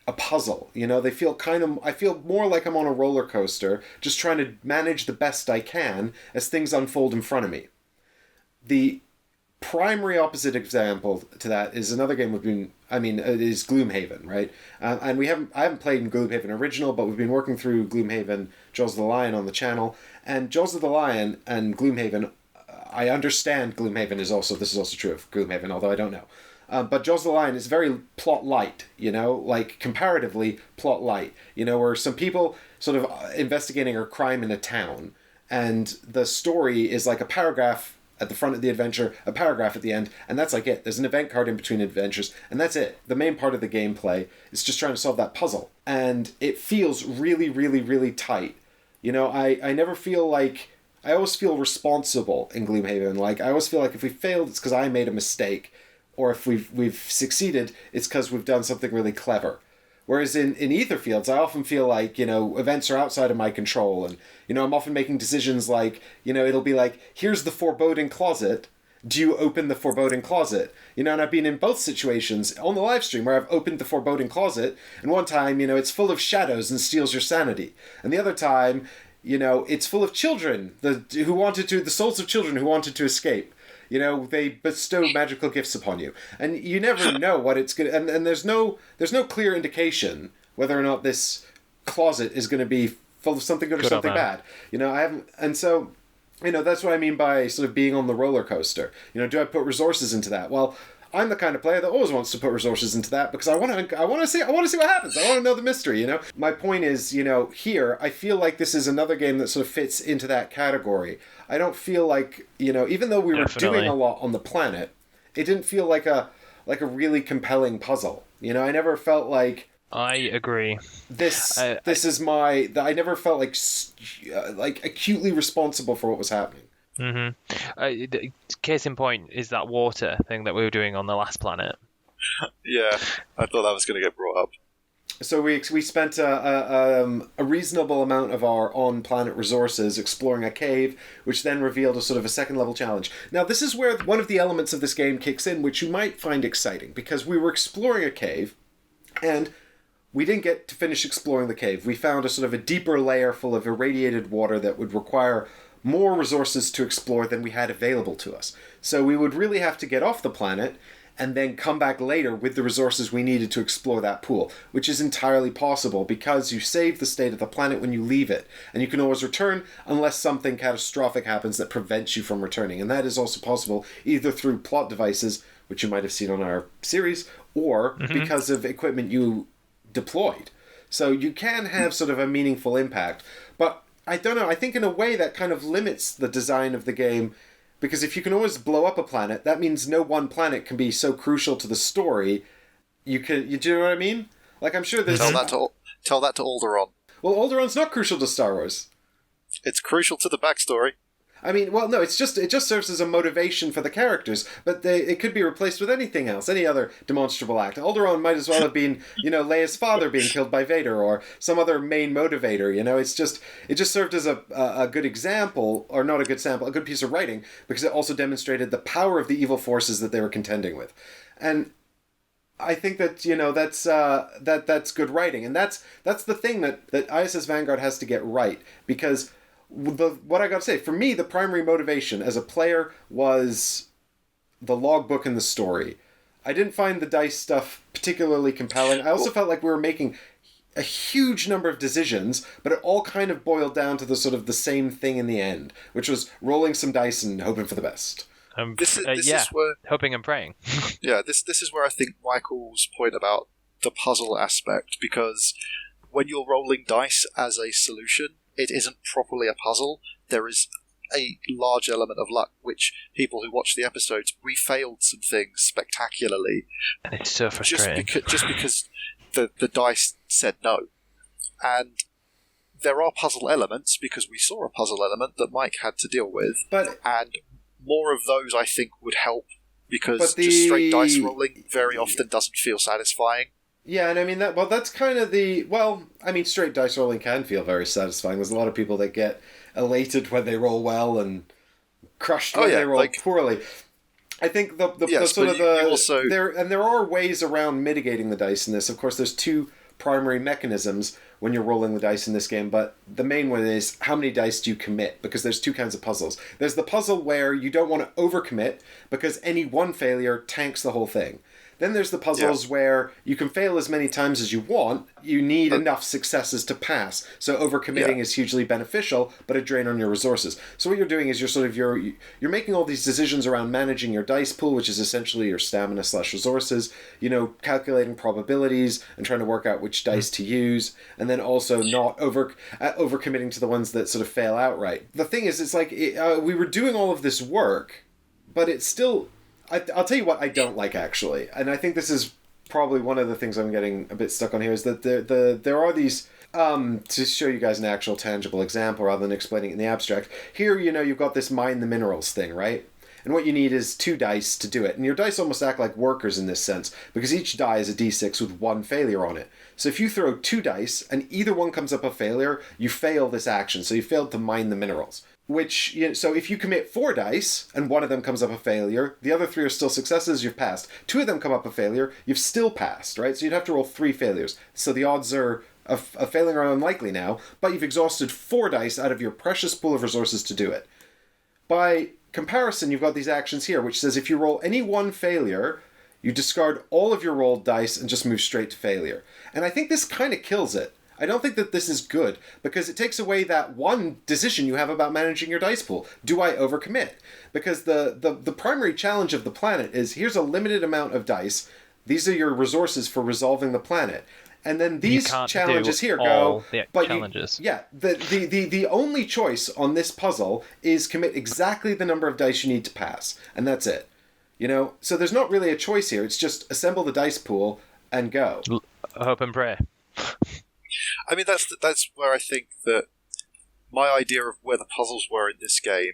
a puzzle. They feel I feel more like I'm on a roller coaster, just trying to manage the best I can as things unfold in front of me. The primary opposite example to that is another game is Gloomhaven, right? And I haven't played Gloomhaven original, but we've been working through Gloomhaven Jaws of the Lion on the channel. And Jaws of the Lion and Gloomhaven, I understand Gloomhaven this is also true of Gloomhaven, although I don't know. But Jaws of the Lion is very plot light, like comparatively plot light, where some people sort of investigating a crime in a town, and the story is like a paragraph at the front of the adventure, a paragraph at the end, and that's like it. There's an event card in between adventures, and that's it. The main part of the gameplay is just trying to solve that puzzle. And it feels really, really, really tight. I never feel like... I always feel responsible in Gloomhaven. Like, I always feel like if we failed, it's because I made a mistake. Or if we've succeeded, it's because we've done something really clever. Whereas in Etherfields, I often feel like, events are outside of my control. And, I'm often making decisions like, it'll be like, here's the foreboding closet. Do you open the foreboding closet? And I've been in both situations on the live stream where I've opened the foreboding closet. And one time, it's full of shadows and steals your sanity. And the other time, it's full of children, the souls of children who wanted to escape. They bestow magical gifts upon you, and you never know what it's going to... And there's no clear indication whether or not this closet is going to be full of something good or something bad. I haven't... And so, that's what I mean by sort of being on the roller coaster. Do I put resources into that? Well, I'm the kind of player that always wants to put resources into that because I want to see what happens. I want to know the mystery, My point is, here, I feel like this is another game that sort of fits into that category. I don't feel like, even though we were doing a lot on the planet, it didn't feel like a really compelling puzzle. I never felt like... I agree. I never felt like acutely responsible for what was happening. Mm-hmm. Case in point is that water thing that we were doing on the last planet. Yeah, I thought that was going to get brought up. So we spent a reasonable amount of our on-planet resources exploring a cave, which then revealed a sort of a second-level challenge. Now, this is where one of the elements of this game kicks in, which you might find exciting, because we were exploring a cave, and we didn't get to finish exploring the cave. We found a sort of a deeper layer full of irradiated water that would require more resources to explore than we had available to us. So we would really have to get off the planet and then come back later with the resources we needed to explore that pool, which is entirely possible because you save the state of the planet when you leave it, and you can always return unless something catastrophic happens that prevents you from returning. And that is also possible either through plot devices, which you might have seen on our series, or because of equipment you deployed. So you can have sort of a meaningful impact, but I don't know, I think in a way that kind of limits the design of the game Because if you can always blow up a planet, that means no one planet can be so crucial to the story. Do you know what I mean? Like, I'm sure there's... Tell that to Alderaan. Well, Alderaan's not crucial to Star Wars. It's crucial to the backstory. I mean, well, no, it just serves as a motivation for the characters, but it could be replaced with anything else, any other demonstrable act. Alderaan might as well have been, Leia's father being killed by Vader, or some other main motivator. It just served as a good example, or not a good sample, a good piece of writing, because it also demonstrated the power of the evil forces that they were contending with, and I think that that's good writing, and that's the thing that ISS Vanguard has to get right, because. What I gotta say, for me, the primary motivation as a player was the logbook and the story. I didn't find the dice stuff particularly compelling. I also felt like we were making a huge number of decisions, but it all kind of boiled down to the sort of the same thing in the end, which was rolling some dice and hoping for the best. This is where, hoping and praying. This is where I think Michael's point about the puzzle aspect, because when you're rolling dice as a solution, it isn't properly a puzzle. There is a large element of luck, which people who watch the episodes, we failed some things spectacularly. And it's so frustrating. Just because the dice said no. And there are puzzle elements, because we saw a puzzle element that Mike had to deal with. And more of those, I think, would help, because just straight dice rolling very often doesn't feel satisfying. Yeah, and I mean, that's kind of straight dice rolling can feel very satisfying. There's a lot of people that get elated when they roll well and crushed when they roll poorly. I think there are ways around mitigating the dice in this. Of course, there's two primary mechanisms when you're rolling the dice in this game, but the main one is how many dice do you commit, because there's two kinds of puzzles. There's the puzzle where you don't want to overcommit, because any one failure tanks the whole thing. Then there's the puzzles where you can fail as many times as you want. You need enough successes to pass. So overcommitting is hugely beneficial, but a drain on your resources. So what you're doing is you're making all these decisions around managing your dice pool, which is essentially your stamina / resources. Calculating probabilities and trying to work out which dice to use, and then also not overcommitting to the ones that sort of fail outright. The thing is, it's like we were doing all of this work, but it's still. I'll tell you what I don't like, actually, and I think this is probably one of the things I'm getting a bit stuck on here, is that there are these, to show you guys an actual tangible example rather than explaining it in the abstract. Here, you've got this mine the minerals thing, right? And what you need is 2 dice to do it. And your dice almost act like workers in this sense, because each die is a d6 with 1 failure on it. So if you throw 2 dice and either one comes up a failure, you fail this action. So you failed to mine the minerals. So if you commit 4 dice and one of them comes up a failure, the other 3 are still successes, you've passed. 2 of them come up a failure, you've still passed, right? So you'd have to roll 3 failures. So the odds of failing are unlikely now, but you've exhausted 4 dice out of your precious pool of resources to do it. By comparison, you've got these actions here, which says if you roll any 1 failure, you discard all of your rolled dice and just move straight to failure. And I think this kind of kills it. I don't think that this is good, because it takes away that one decision you have about managing your dice pool. Do I overcommit? Because the primary challenge of the planet is, here's a limited amount of dice. These are your resources for resolving the planet. And then these challenges here go. But challenges. The only choice on this puzzle is commit exactly the number of dice you need to pass, and that's it. So there's not really a choice here. It's just assemble the dice pool and go. Hope and pray. I mean, that's where I think that my idea of where the puzzles were in this game,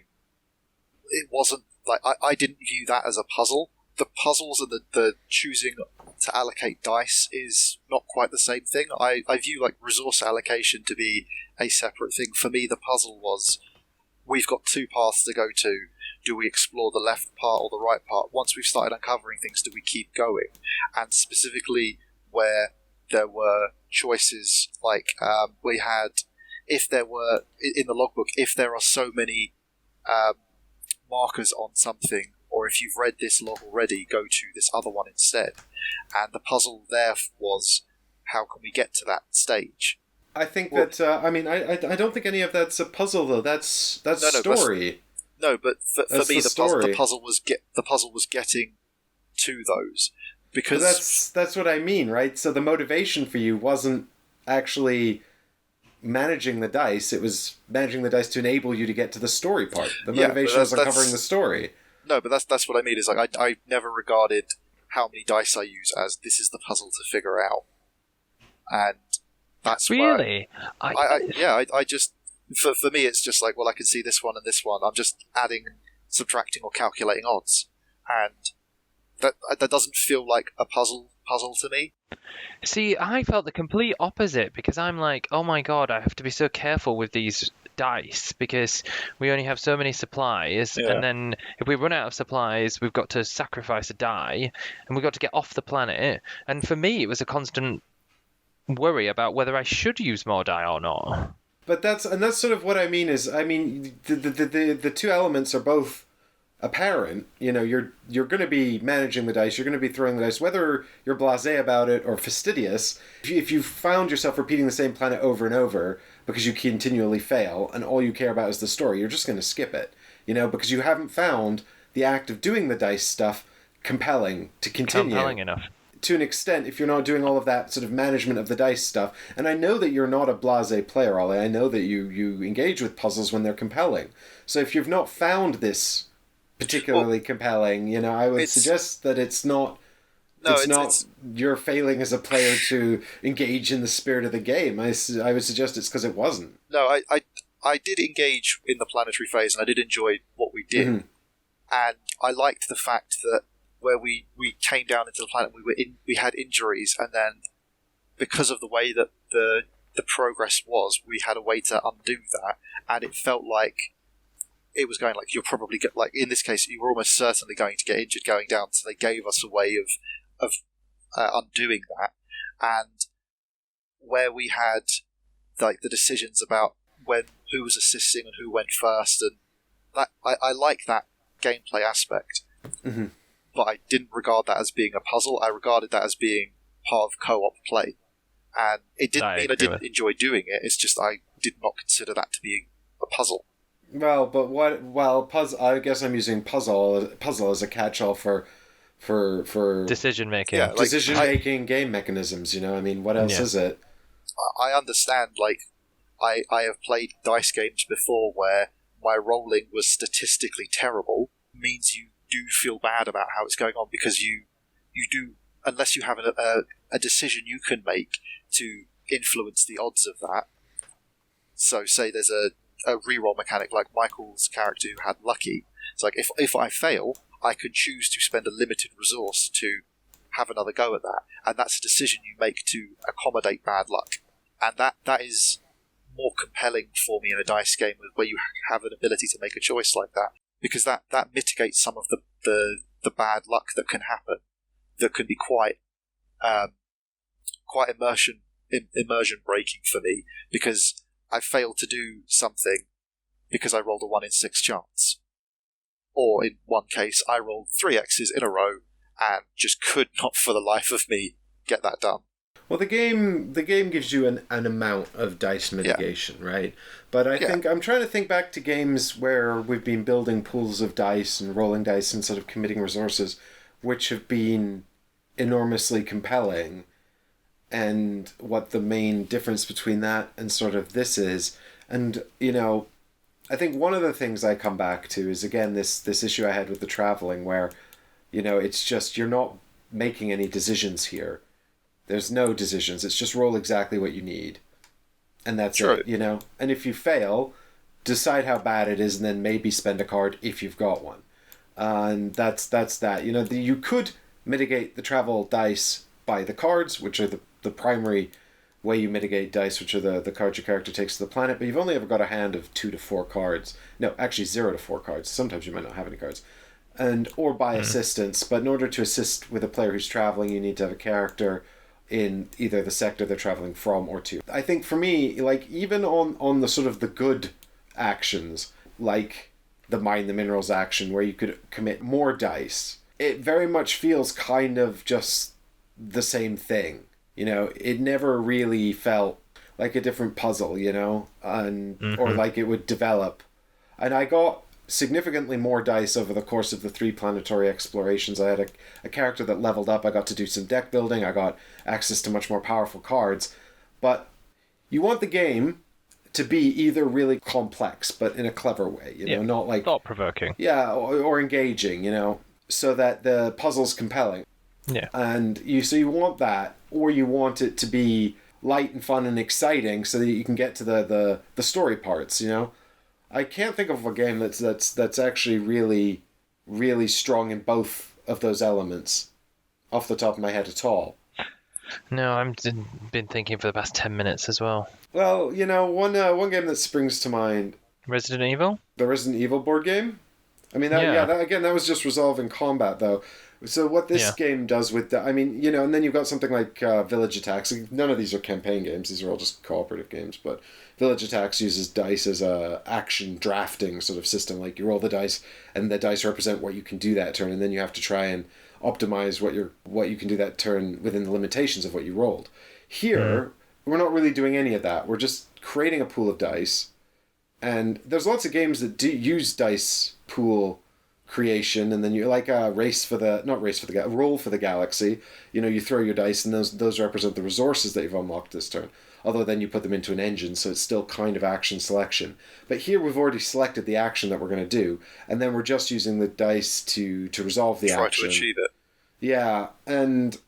it wasn't like I didn't view that as a puzzle. The puzzles and the choosing to allocate dice is not quite the same thing. I view like resource allocation to be a separate thing. For me, the puzzle was, we've got 2 paths to go to. Do we explore the left part or the right part? Once we've started uncovering things, do we keep going? And specifically where there were choices, like we had, if there were, in the logbook, if there are so many markers on something, or if you've read this log already, go to this other one instead. And the puzzle there was, how can we get to that stage? I think I don't think any of that's a puzzle, though. That's story. But for me, the puzzle was getting to those. Because that's what I mean, right? So the motivation for you wasn't actually managing the dice. It was managing the dice to enable you to get to the story part. The Yeah, but motivation was that's- uncovering the story. No, but that's what I mean. Is like I never regarded how many dice I use as this is the puzzle to figure out, and that's where Really? I just for me it's just like, well, I can see this one and this one. I'm just adding, subtracting, or calculating odds, and that doesn't feel like a puzzle to me. See, I felt the complete opposite because I'm like, oh my god, I have to be so careful with these dice because we only have so many supplies, Yeah. and then if we run out of supplies, we've got to sacrifice a die, and we've got to get off the planet. And for me, it was a constant worry about whether I should use more die or not. But that's sort of what I mean is, I mean, the two elements are both apparent. You know, you're going to be managing the dice, you're going to be throwing the dice, whether you're blasé about it or fastidious. If you found yourself repeating the same planet over and over because you continually fail and all you care about is the story, you're just going to skip it, you know, because you haven't found the act of doing the dice stuff compelling to continue. Compelling enough. To an extent, if you're not doing all of that sort of management of the dice stuff. And I know that you're not a blasé player, Ollie. I know that you engage with puzzles when they're compelling. So if you've not found this particularly compelling, you know, I would suggest that it's not you're failing as a player to engage in the spirit of the game. I would suggest it's because it wasn't. No, I did engage in the planetary phase, and I did enjoy what we did, and I liked the fact that where we came down into the planet, we had injuries, and then because of the way that the progress was, we had a way to undo that, and it felt like it was going like, you're probably like in this case you were almost certainly going to get injured going down, so they gave us a way of undoing that. And where we had like the decisions about who was assisting and who went first, and that I like that gameplay aspect, but I didn't regard that as being a puzzle. I regarded that as being part of co-op play, and it didn't mean I didn't enjoy doing it. It's just I did not consider that to be a puzzle. Well, but puzzle. I guess I'm using puzzle as a catch-all for Decision making. Yeah, like, decision making game mechanisms. You know, I mean, what else is it? I understand. Like, I have played dice games before where my rolling was statistically terrible. Means you do feel bad about how it's going on because you do, unless you have a decision you can make to influence the odds of that. So, say there's a reroll mechanic like Michael's character who had lucky. It's like if I fail, I can choose to spend a limited resource to have another go at that, and that's a decision you make to accommodate bad luck, and that is more compelling for me in a dice game where you have an ability to make a choice like that, because that mitigates some of the bad luck that can happen, that can be quite immersion breaking for me, because I failed to do something because I rolled a 1 in 6 chance. Or in one case, I rolled 3 X's in a row and just could not for the life of me get that done. Well, the game gives you an amount of dice mitigation, right? But I think I'm trying to think back to games where we've been building pools of dice and rolling dice and sort of committing resources, which have been enormously compelling, and what the main difference between that and sort of this is. And, you know, I think one of the things I come back to is, again, this issue I had with the traveling where, you know, it's just you're not making any decisions here. There's no decisions. It's just roll exactly what you need. And that's it, you know? And if you fail, decide how bad it is and then maybe spend a card if you've got one. And that's that. You know, you could mitigate the travel dice by the cards, which are the primary way you mitigate dice, which are the cards your character takes to the planet, but you've only ever got a hand of 2 to 4 cards. No, actually 0 to 4 cards. Sometimes you might not have any cards. Or by assistance, but in order to assist with a player who's traveling, you need to have a character in either the sector they're traveling from or to. I think for me, like, even on the sort of the good actions, like the mine the minerals action, where you could commit more dice, it very much feels kind of just the same thing. You know, it never really felt like a different puzzle, you know, or like it would develop. And I got significantly more dice over the course of the 3 planetary explorations. I had a character that leveled up. I got to do some deck building. I got access to much more powerful cards. But you want the game to be either really complex, but in a clever way, not like thought-provoking. Yeah, or engaging, so that the puzzle's compelling. Yeah. And you want that, or you want it to be light and fun and exciting, so that you can get to the story parts. I can't think of a game that's actually really, really strong in both of those elements off the top of my head at all. No, I've been thinking for the past 10 minutes as well. Well, one game that springs to mind. Resident Evil? The Resident Evil board game? I mean, that was just resolving combat, though. So what this game does with that, and then you've got something like Village Attacks. None of these are campaign games. These are all just cooperative games. But Village Attacks uses dice as a action drafting sort of system. Like, you roll the dice, and the dice represent what you can do that turn, and then you have to try and optimize what you can do that turn within the limitations of what you rolled. Here, we're not really doing any of that. We're just creating a pool of dice, and there's lots of games that do use dice pool creation, and then you like roll for the galaxy. You throw your dice, and those represent the resources that you've unlocked this turn. Although then you put them into an engine, so it's still kind of action selection. But here we've already selected the action that we're going to do, and then we're just using the dice to resolve the action. Try to achieve it. Yeah, and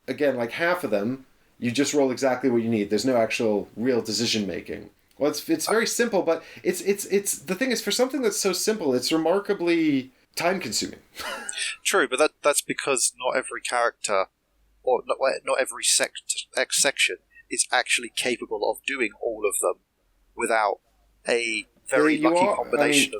again, like half of them, you just roll exactly what you need. There's no actual real decision making. Well, it's very simple, but it's the thing is, for something that's so simple, it's remarkably time consuming. True, but that's because not every character or not every section is actually capable of doing all of them without a very lucky combination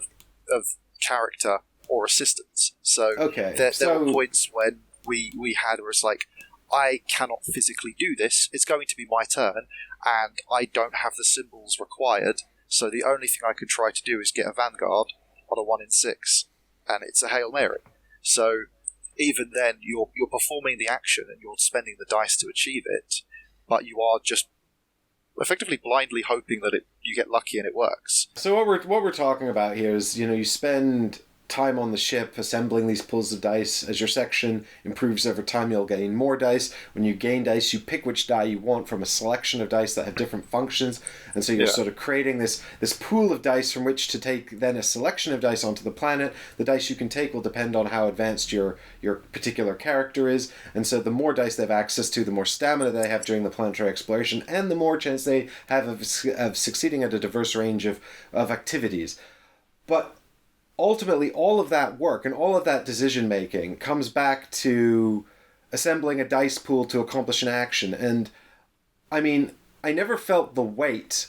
of character or assistance. So there were points when we had where it's like, I cannot physically do this, it's going to be my turn, and I don't have the symbols required, so the only thing I could try to do is get a Vanguard on a 1 in 6, and it's a Hail Mary. So even then, you're performing the action and you're spending the dice to achieve it, but you are just effectively blindly hoping that you get lucky and it works. So what we're talking about here is, you spend time on the ship assembling these pools of dice. As your section improves over time, you'll gain more dice. When you gain dice, you pick which die you want from a selection of dice that have different functions, and so you're sort of creating this pool of dice from which to take then a selection of dice onto the planet. The dice you can take will depend on how advanced your particular character is, and so the more dice they have access to, the more stamina they have during the planetary exploration, and the more chance they have of succeeding at a diverse range of activities. But ultimately, all of that work and all of that decision making comes back to assembling a dice pool to accomplish an action. And I never felt the weight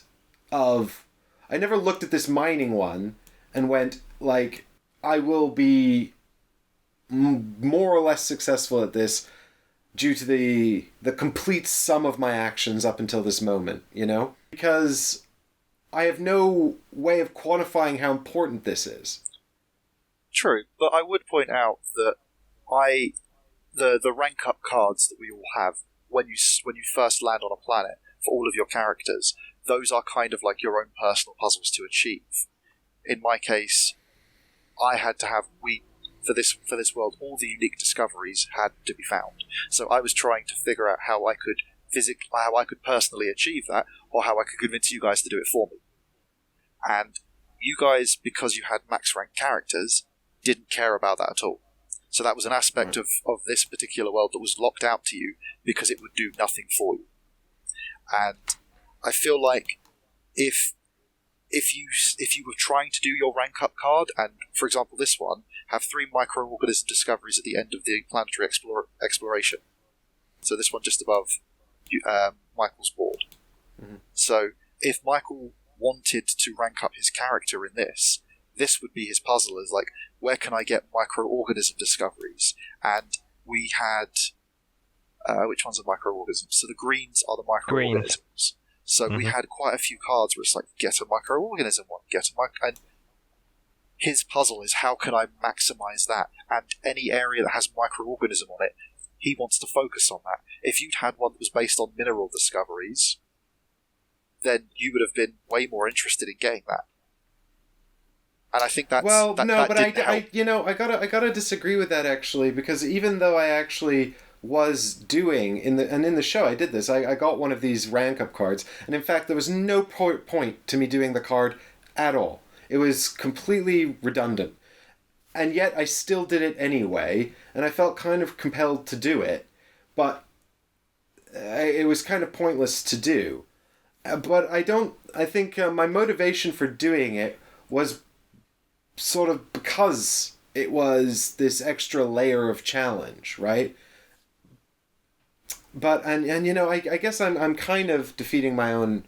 of... I never looked at this mining one and went, like, I will be more or less successful at this due to the complete sum of my actions up until this moment, Because I have no way of quantifying how important this is. True, but I would point out that the rank up cards that we all have when you first land on a planet for all of your characters, those are kind of like your own personal puzzles to achieve. In my case, I had to have for this world, all the unique discoveries had to be found. So I was trying to figure out how I could personally achieve that, or how I could convince you guys to do it for me. And you guys, because you had max rank characters, didn't care about that at all. So that was an aspect of this particular world that was locked out to you because it would do nothing for you. And I feel like if you were trying to do your rank up card, and for example this one, have 3 microorganism discoveries at the end of the planetary exploration. So this one just above Michael's board. Mm-hmm. So if Michael wanted to rank up his character in this would be his puzzle, is like, where can I get microorganism discoveries? And we had which ones are microorganisms? So the greens are the microorganisms. So we had quite a few cards where it's like, get a microorganism one, and his puzzle is, how can I maximize that? And any area that has microorganism on it, he wants to focus on that. If you'd had one that was based on mineral discoveries, then you would have been way more interested in getting that. And I think that's I gotta disagree with that, actually, because even though I actually was doing in the show. I did this. I got one of these rank up cards, and in fact, there was no point to me doing the card at all. It was completely redundant, and yet I still did it anyway, and I felt kind of compelled to do it, but it was kind of pointless to do. But I think my motivation for doing it was sort of because it was this extra layer of challenge, right? But and you know, I guess I'm kind of defeating my own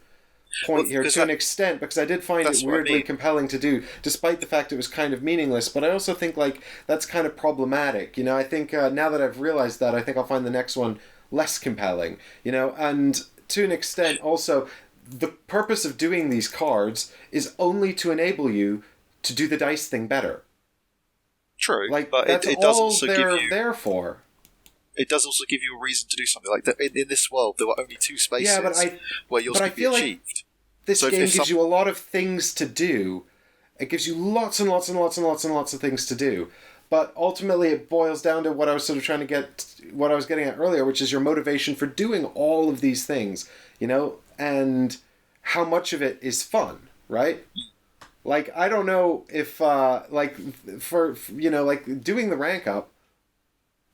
point here to an extent, because I did find it weirdly compelling to do, despite the fact it was kind of meaningless. But I also think like that's kind of problematic. You know, I think now that I've realized that, I think I'll find the next one less compelling. You know, and to an extent also, the purpose of doing these cards is only to enable you to do the dice thing better. True, like but that's it all does also they're give you, there for. It does also give you a reason to do something like that. In this world, there were only 2 spaces where yours could be achieved. Like this game gives you a lot of things to do. It gives you lots and lots and lots and lots and lots of things to do. But ultimately, it boils down to what I was sort of trying to what I was getting at earlier, which is your motivation for doing all of these things, you know, and how much of it is fun, right? Like, I don't know if, like, for you know, like, doing the rank up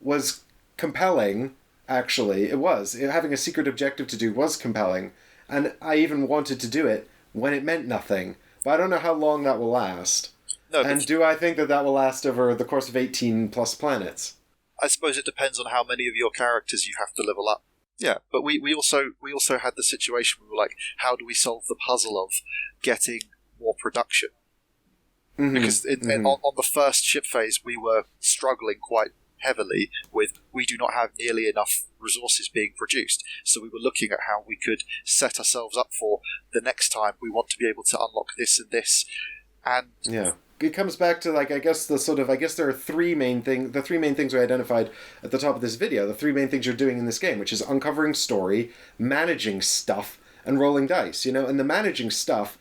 was compelling, actually. It was. Having a secret objective to do was compelling, and I even wanted to do it when it meant nothing. But I don't know how long that will last. No, and do I think that will last over the course of 18 plus planets? I suppose it depends on how many of your characters you have to level up. Yeah, but we also had the situation where we were like, how do we solve the puzzle of getting more production? Mm-hmm, because on the first ship phase, we were struggling quite heavily with, we do not have nearly enough resources being produced. So we were looking at how we could set ourselves up for the next time we want to be able to unlock this and this. And yeah. It comes back to, like, I guess there are three main things we identified at the top of this video, the 3 main things you're doing in this game, which is uncovering story, managing stuff, and rolling dice, you know, and the managing stuff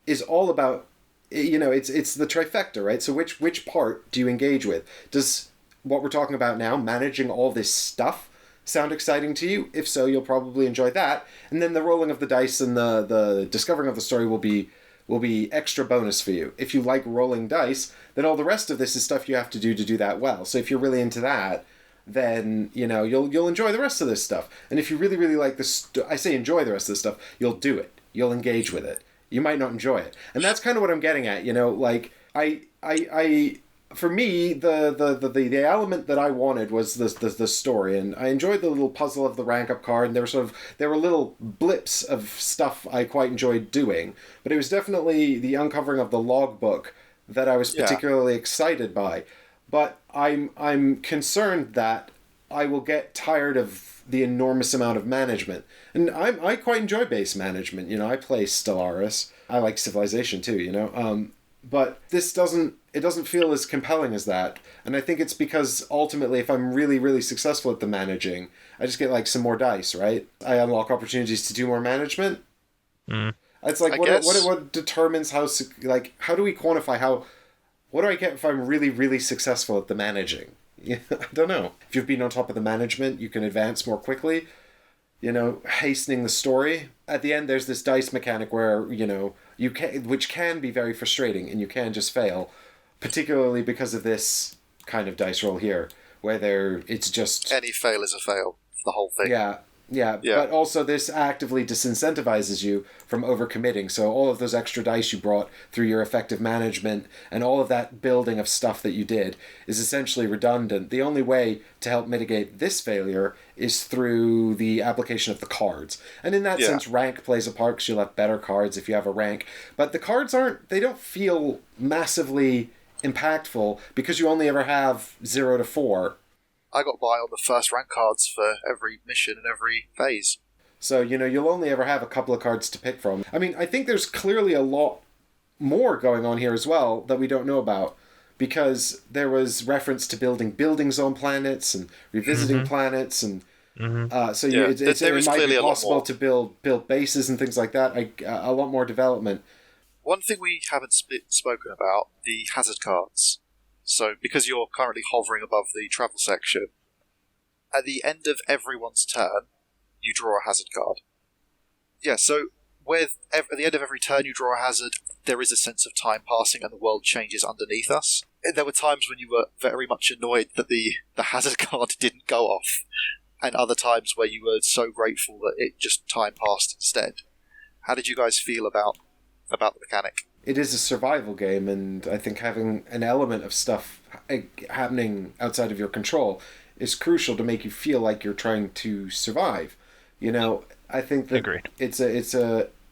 is all about, you know, it's the trifecta, right? So which part do you engage with? Does what we're talking about now, managing all this stuff, sound exciting to you? If so, you'll probably enjoy that. And then the rolling of the dice and the discovering of the story will be extra bonus for you. If you like rolling dice, then all the rest of this is stuff you have to do that well. So if you're really into that, then, you know, you'll enjoy the rest of this stuff. And if you really, really like this, I say enjoy the rest of this stuff, you'll do it. You'll engage with it. You might not enjoy it. And that's kind of what I'm getting at, you know, like, for me, the element that I wanted was the story, and I enjoyed the little puzzle of the rank up card, and there were little blips of stuff I quite enjoyed doing, but it was definitely the uncovering of the logbook that I was particularly excited by. But I'm concerned that I will get tired of the enormous amount of management, and I quite enjoy base management. You know, I play Stellaris. I like Civilization too. You know, but this doesn't feel as compelling as that. And I think it's because ultimately, if I'm really, really successful at the managing, I just get like some more dice, right? I unlock opportunities to do more management. It's like, what determines how do we quantify what do I get if I'm really, really successful at the managing? I don't know. If you've been on top of the management, you can advance more quickly, you know, hastening the story. At the end, there's this dice mechanic where, you know, which can be very frustrating, and you can just fail, particularly because of this kind of dice roll here, where it's just... Any fail is a fail, the whole thing. Yeah, but also this actively disincentivizes you from overcommitting. So all of those extra dice you brought through your effective management and all of that building of stuff that you did is essentially redundant. The only way to help mitigate this failure is through the application of the cards. And in that sense, rank plays a part, because you'll have better cards if you have a rank. But the cards they don't feel massively impactful because you only ever have 0 to 4. I got by on the first rank cards for every mission and every phase. So, you know, you'll only ever have a couple of cards to pick from. I mean, I think there's clearly a lot more going on here as well that we don't know about, because there was reference to building buildings on planets and revisiting planets, and so it might be possible to build bases and things like that. A lot more development. One thing we haven't spoken about, the hazard cards. So, because you're currently hovering above the travel section, at the end of everyone's turn, you draw a hazard card. Yeah, so at the end of every turn you draw a hazard, there is a sense of time passing and the world changes underneath us. There were times when you were very much annoyed that the hazard card didn't go off, and other times where you were so grateful that it just time passed instead. How did you guys feel about the mechanic? It is a survival game, and I think having an element of stuff happening outside of your control is crucial to make you feel like you're trying to survive. You know, I think that Agreed.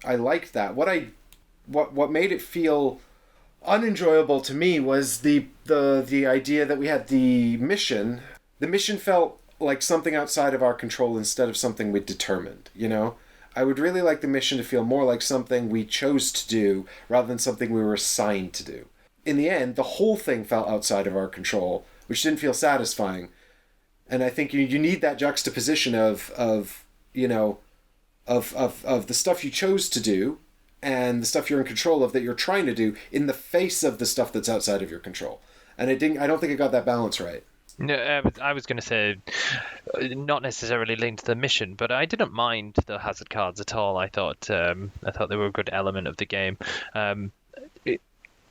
I liked that. What made it feel unenjoyable to me was the idea that we had the mission. The mission felt like something outside of our control instead of something we'd determined, you know? I would really like the mission to feel more like something we chose to do rather than something we were assigned to do. In the end, the whole thing felt outside of our control, which didn't feel satisfying. And I think you need that juxtaposition of the stuff you chose to do and the stuff you're in control of that you're trying to do in the face of the stuff that's outside of your control. And I don't think it got that balance right. No, I was going to say, not necessarily linked to the mission, but I didn't mind the hazard cards at all. I thought they were a good element of the game, and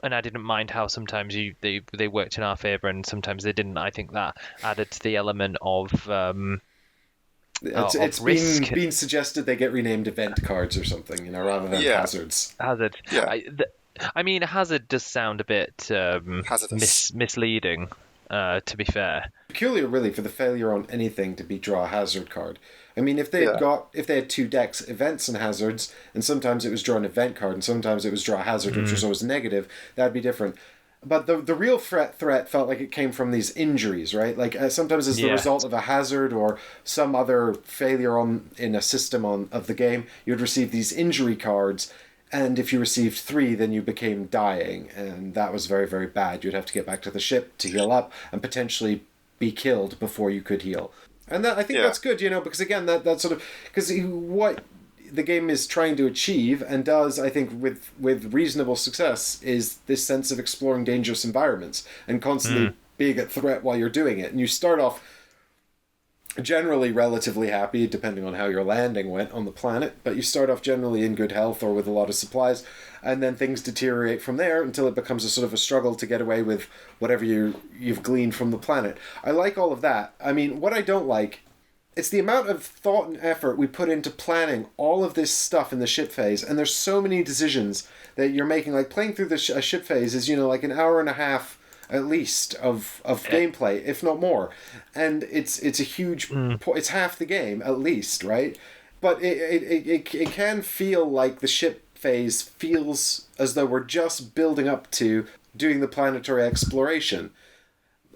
I didn't mind how sometimes they worked in our favor and sometimes they didn't. I think that added to the element of it's risk. been suggested they get renamed event cards or something, you know, rather than hazards. Hazard. Yeah. I mean, hazard does sound a bit misleading. To be fair, peculiar really for the failure on anything to be draw a hazard card. I mean, if they had two decks, events and hazards, and sometimes it was draw an event card and sometimes it was draw a hazard, which was always negative, that'd be different. But the real threat felt like it came from these injuries, right? Like sometimes as the result of a hazard or some other failure in a system of the game, you'd receive these injury cards. And if you received 3, then you became dying, and that was very, very bad. You'd have to get back to the ship to heal up and potentially be killed before you could heal. And I think that's good, you know, because again, that sort of... Because what the game is trying to achieve, and does, I think, with reasonable success, is this sense of exploring dangerous environments and constantly being a threat while you're doing it. And you start off generally relatively happy, depending on how your landing went on the planet, but you start off generally in good health or with a lot of supplies, and then things deteriorate from there until it becomes a sort of a struggle to get away with whatever you've gleaned from the planet. I like all of that. I mean, what I don't like, it's the amount of thought and effort we put into planning all of this stuff in the ship phase, and there's so many decisions that you're making. Like playing through a ship phase is, you know, like an hour and a half at least of gameplay, if not more, and it's a huge it's half the game at least, right? But it can feel like the ship phase feels as though we're just building up to doing the planetary exploration.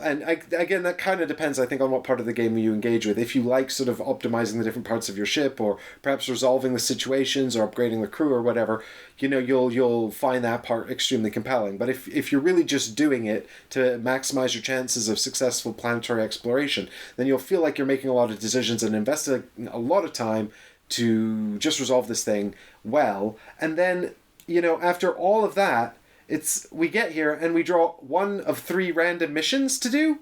And again, that kind of depends, I think, on what part of the game you engage with. If you like sort of optimizing the different parts of your ship, or perhaps resolving the situations, or upgrading the crew, or whatever, you know, you'll find that part extremely compelling. But if you're really just doing it to maximize your chances of successful planetary exploration, then you'll feel like you're making a lot of decisions and investing a lot of time to just resolve this thing well. And then, you know, after all of that, we get here and we draw one of 3 random missions to do.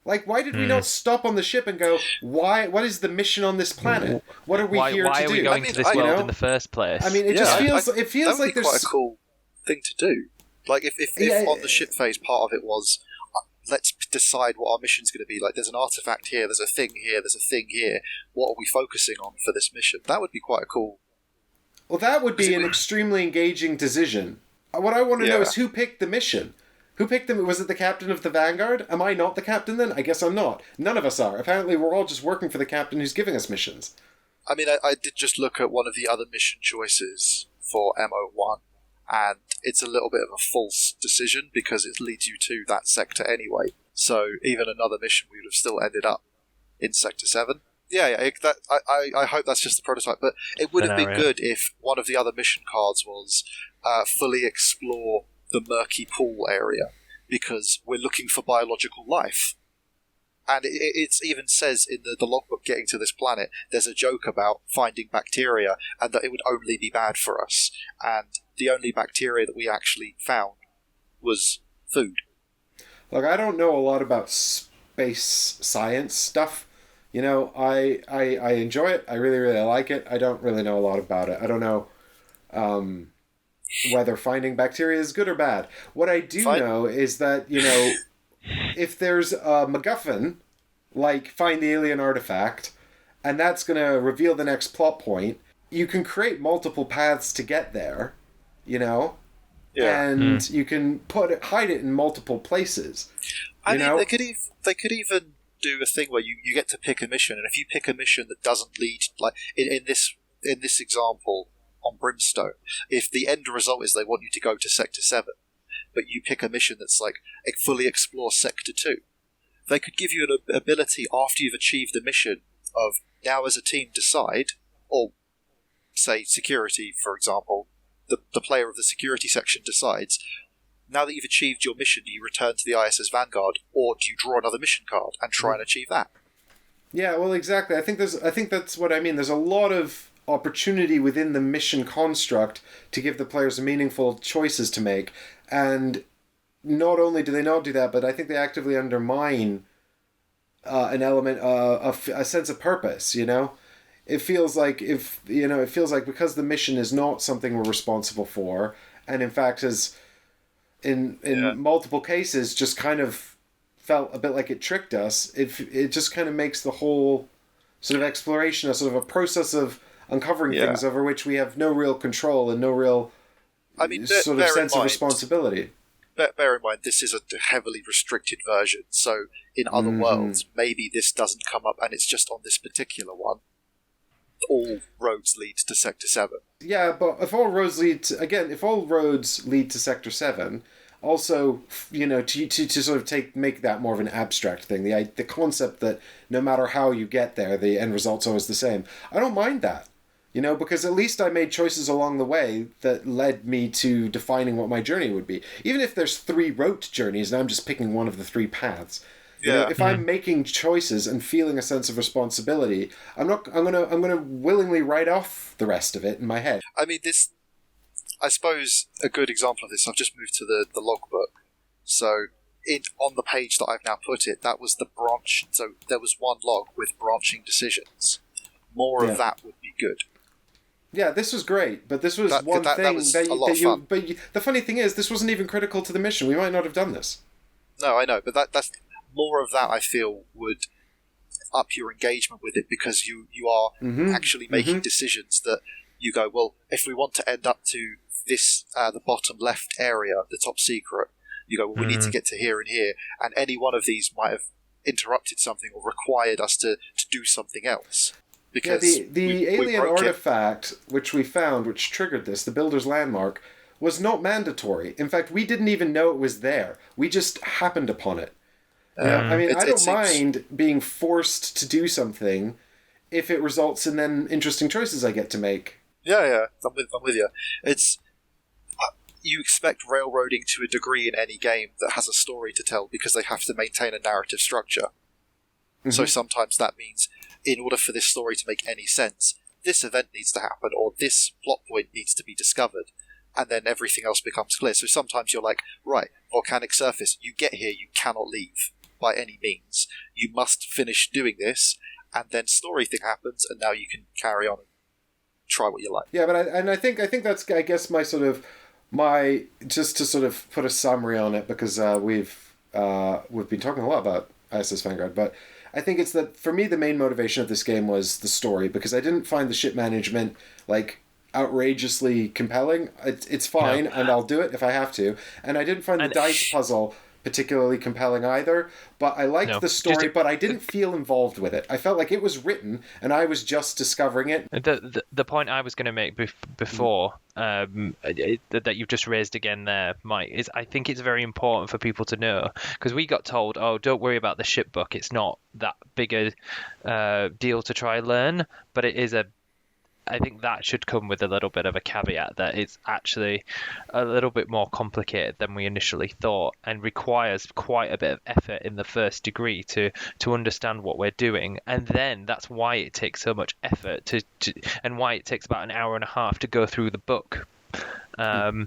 Like, why did we not stop on the ship and go, what is the mission on this planet? What are we here to do? Why are we going to this world in the first place? I mean, it just feels like there's quite a cool thing to do. Like, if on the ship phase part of it was, let's decide what our mission's going to be. Like, there's an artifact here, there's a thing here, there's a thing here. What are we focusing on for this mission? That would be quite a cool... Well, that would be an extremely engaging decision. What I want to know is who picked the mission. Who picked them? Was it the captain of the Vanguard? Am I not the captain then? I guess I'm not. None of us are. Apparently we're all just working for the captain who's giving us missions. I mean, I did just look at one of the other mission choices for MO1, and it's a little bit of a false decision because it leads you to that sector anyway. So even another mission, we would have still ended up in Sector 7. I hope that's just the prototype, but it would have been good if one of the other mission cards was fully explore the murky pool area, because we're looking for biological life. And it even says in the logbook getting to this planet, there's a joke about finding bacteria and that it would only be bad for us. And the only bacteria that we actually found was food. Look, I don't know a lot about space science stuff, You know, I enjoy it. I really, really like it. I don't really know a lot about it. I don't know whether finding bacteria is good or bad. What I do know is that, you know, if there's a MacGuffin, like find the alien artifact, and that's going to reveal the next plot point, you can create multiple paths to get there, you know? Yeah. And you can hide it in multiple places. I mean, they could even do a thing where you get to pick a mission, and if you pick a mission that doesn't lead, like in this example on Brimstone, if the end result is they want you to go to Sector 7, but you pick a mission that's like fully explore Sector 2, they could give you an ability after you've achieved the mission of now as a team decide, or say security, for example, the player of the security section decides, now that you've achieved your mission, do you return to the ISS Vanguard, or do you draw another mission card and try and achieve that? Yeah, well, exactly. I think that's what I mean. There's a lot of opportunity within the mission construct to give the players meaningful choices to make, and not only do they not do that, but I think they actively undermine an element of a sense of purpose. You know, it feels like because the mission is not something we're responsible for, and in fact has in multiple cases just kind of felt a bit like it tricked us. It just kind of makes the whole sort of exploration a sort of a process of uncovering things over which we have no real control and no real sort of sense of responsibility. Bear in mind, this is a heavily restricted version, so in other worlds, maybe this doesn't come up, and it's just on this particular one. All roads lead to Sector 7. Yeah, but if all roads lead to Sector 7, also, you know, to sort of make that more of an abstract thing, the concept that no matter how you get there, the end result's always the same. I don't mind that. You know, because at least I made choices along the way that led me to defining what my journey would be. Even if there's 3 rote journeys and I'm just picking one of the 3 paths. You know, if I'm making choices and feeling a sense of responsibility, I'm gonna willingly write off the rest of it in my head. I mean, I suppose a good example of this, I've just moved to the logbook. So on the page that I've now put it, that was the branch. So there was one log with branching decisions. More of that would be good. Yeah, this was great, but this was one thing that was a lot of fun. But the funny thing is, this wasn't even critical to the mission. We might not have done this. No, I know, but that's more of that. I feel would up your engagement with it, because you are actually making decisions that you go, well, if we want to end up to this the bottom left area, the top secret, you go, well, we need to get to here and here, and any one of these might have interrupted something or required us to do something else. Because the alien artifact which we found, which triggered this, the Builder's Landmark, was not mandatory. In fact, we didn't even know it was there. We just happened upon it. I mean, I don't mind being forced to do something if it results in then interesting choices I get to make. Yeah, I'm with you. It's you expect railroading to a degree in any game that has a story to tell, because they have to maintain a narrative structure. So sometimes that means, in order for this story to make any sense, this event needs to happen, or this plot point needs to be discovered, and then everything else becomes clear. So sometimes you're like, right, volcanic surface, you get here, you cannot leave by any means. You must finish doing this, and then story thing happens, and now you can carry on and try what you like. Yeah, but I think that's, I guess, my just to sort of put a summary on it, because we've been talking a lot about ISS Vanguard, but I think it's that, for me, the main motivation of this game was the story, because I didn't find the ship management, like, outrageously compelling. It's fine, and I'll do it if I have to. And I didn't find the dice puzzle particularly compelling either, but I liked the story, but I didn't feel involved with it. I felt like it was written, and I was just discovering it. The point I was going to make before, that you've just raised again there, Mike, is I think it's very important for people to know, because we got told, oh, don't worry about the ship book, it's not that big a deal to try and learn, but it is I think that should come with a little bit of a caveat that it's actually a little bit more complicated than we initially thought, and requires quite a bit of effort in the first degree to understand what we're doing. And then that's why it takes so much effort and why it takes about an hour and a half to go through the book. And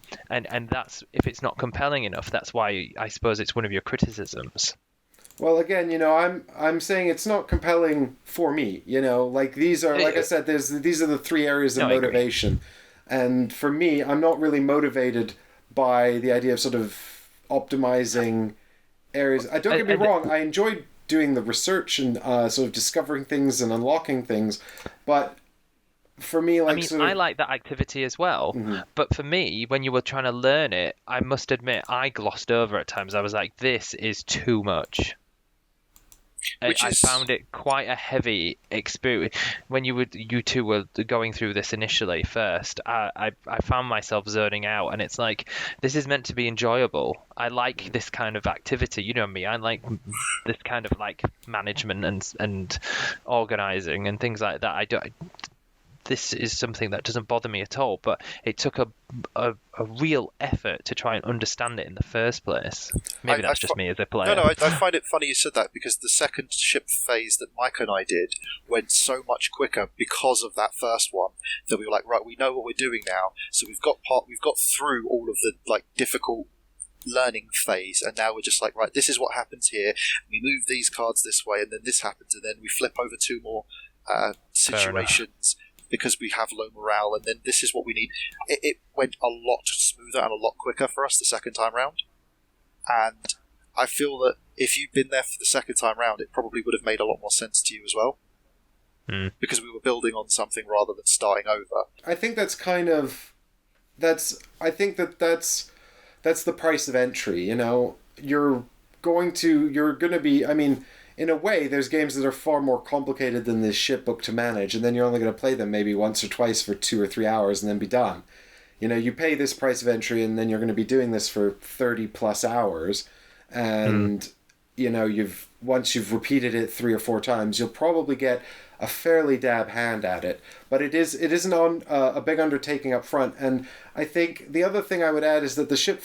that's, if it's not compelling enough, that's why I suppose it's one of your criticisms. Well, again, I'm saying it's not compelling for me. Like these are, like I said, these are the three areas of No, I agree. motivation, and for me, I'm not really motivated by the idea of sort of optimizing areas. Don't get me wrong, I enjoyed doing the research and sort of discovering things and unlocking things, but for me, I like mean, sort I of, like that activity as well, but for me, when you were trying to learn it, I must admit I glossed over at times. I was like, this is too much. Which I is found it quite a heavy experience when you two were going through this initially first. I found myself zoning out, and it's like this is meant to be enjoyable. I like this kind of activity. You know me. I like this kind of like management and organizing and things like that. I don't. This is something that doesn't bother me at all, but it took a real effort to try and understand it in the first place. Maybe that's just me as a player. no. I find it funny you said that because the second ship phase that Mike and I did went so much quicker because of that first one that we were like, right, we know what we're doing now, so we've got through all of the like difficult learning phase, and now we're just like, right, this is what happens here. We move these cards this way, and then this happens, and then we flip over two more situations because we have low morale, and then this is what we need. It went a lot smoother and a lot quicker for us the second time round, and I feel that if you'd been there for the second time round, it probably would have made a lot more sense to you as well, because we were building on something rather than starting over. I think that's kind of that's the price of entry. You're going to be. I mean, in a way, there's games that are far more complicated than this ship book to manage, and then you're only going to play them maybe once or twice for 2 or 3 hours and then be done. You pay this price of entry, and then you're going to be doing this for 30 plus hours, and once you've repeated it 3 or 4 times, you'll probably get a fairly dab hand at it. But it isn't on a big undertaking up front. And I think the other thing I would add is that the ship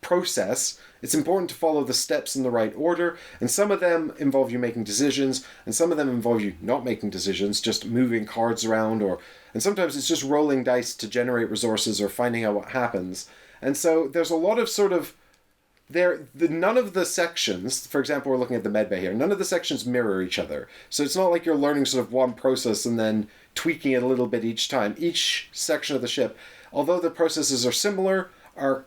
process, it's important to follow the steps in the right order, and some of them involve you making decisions, and some of them involve you not making decisions, just moving cards around, and sometimes it's just rolling dice to generate resources or finding out what happens. And so there's a lot of sort of none of the sections, for example, we're looking at the medbay here, none of the sections mirror each other. So it's not like you're learning sort of one process and then tweaking it a little bit each time. Each section of the ship, although the processes are similar, are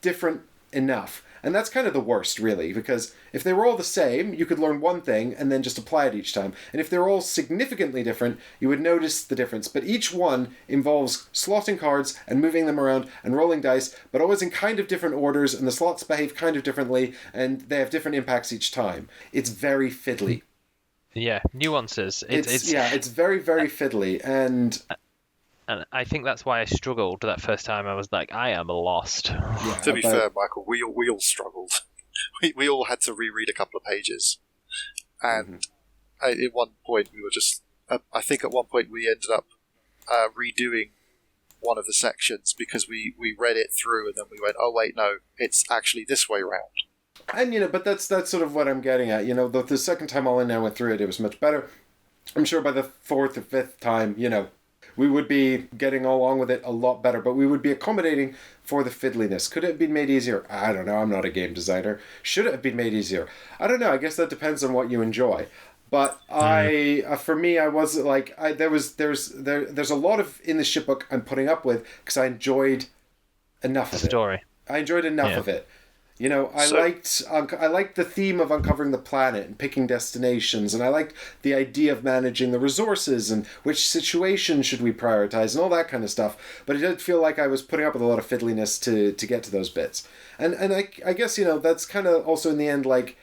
different enough. And that's kind of the worst, really, because if they were all the same, you could learn one thing and then just apply it each time. And if they're all significantly different, you would notice the difference. But each one involves slotting cards and moving them around and rolling dice, but always in kind of different orders, and the slots behave kind of differently, and they have different impacts each time. It's very fiddly. Yeah, nuances. It's very, very fiddly, and I think that's why I struggled that first time. I was like, I am lost. Yeah, to be fair, Michael, we all struggled. We all had to reread a couple of pages, and at one point we were just. I think at one point we ended up redoing one of the sections because we read it through and then we went, oh wait, no, it's actually this way round. And but that's sort of what I'm getting at. The second time all in I went through it, it was much better. I'm sure by the 4th or 5th time, we would be getting along with it a lot better, but we would be accommodating for the fiddliness. Could it have been made easier? I don't know. I'm not a game designer. Should it have been made easier? I don't know. I guess that depends on what you enjoy. But for me, I was like, there's a lot of in the ship book I'm putting up with because I enjoyed enough of it. Story. I enjoyed enough of it. I liked the theme of uncovering the planet and picking destinations, and I liked the idea of managing the resources and which situations should we prioritize and all that kind of stuff. But it did feel like I was putting up with a lot of fiddliness to get to those bits. And I guess, that's kind of also in the end like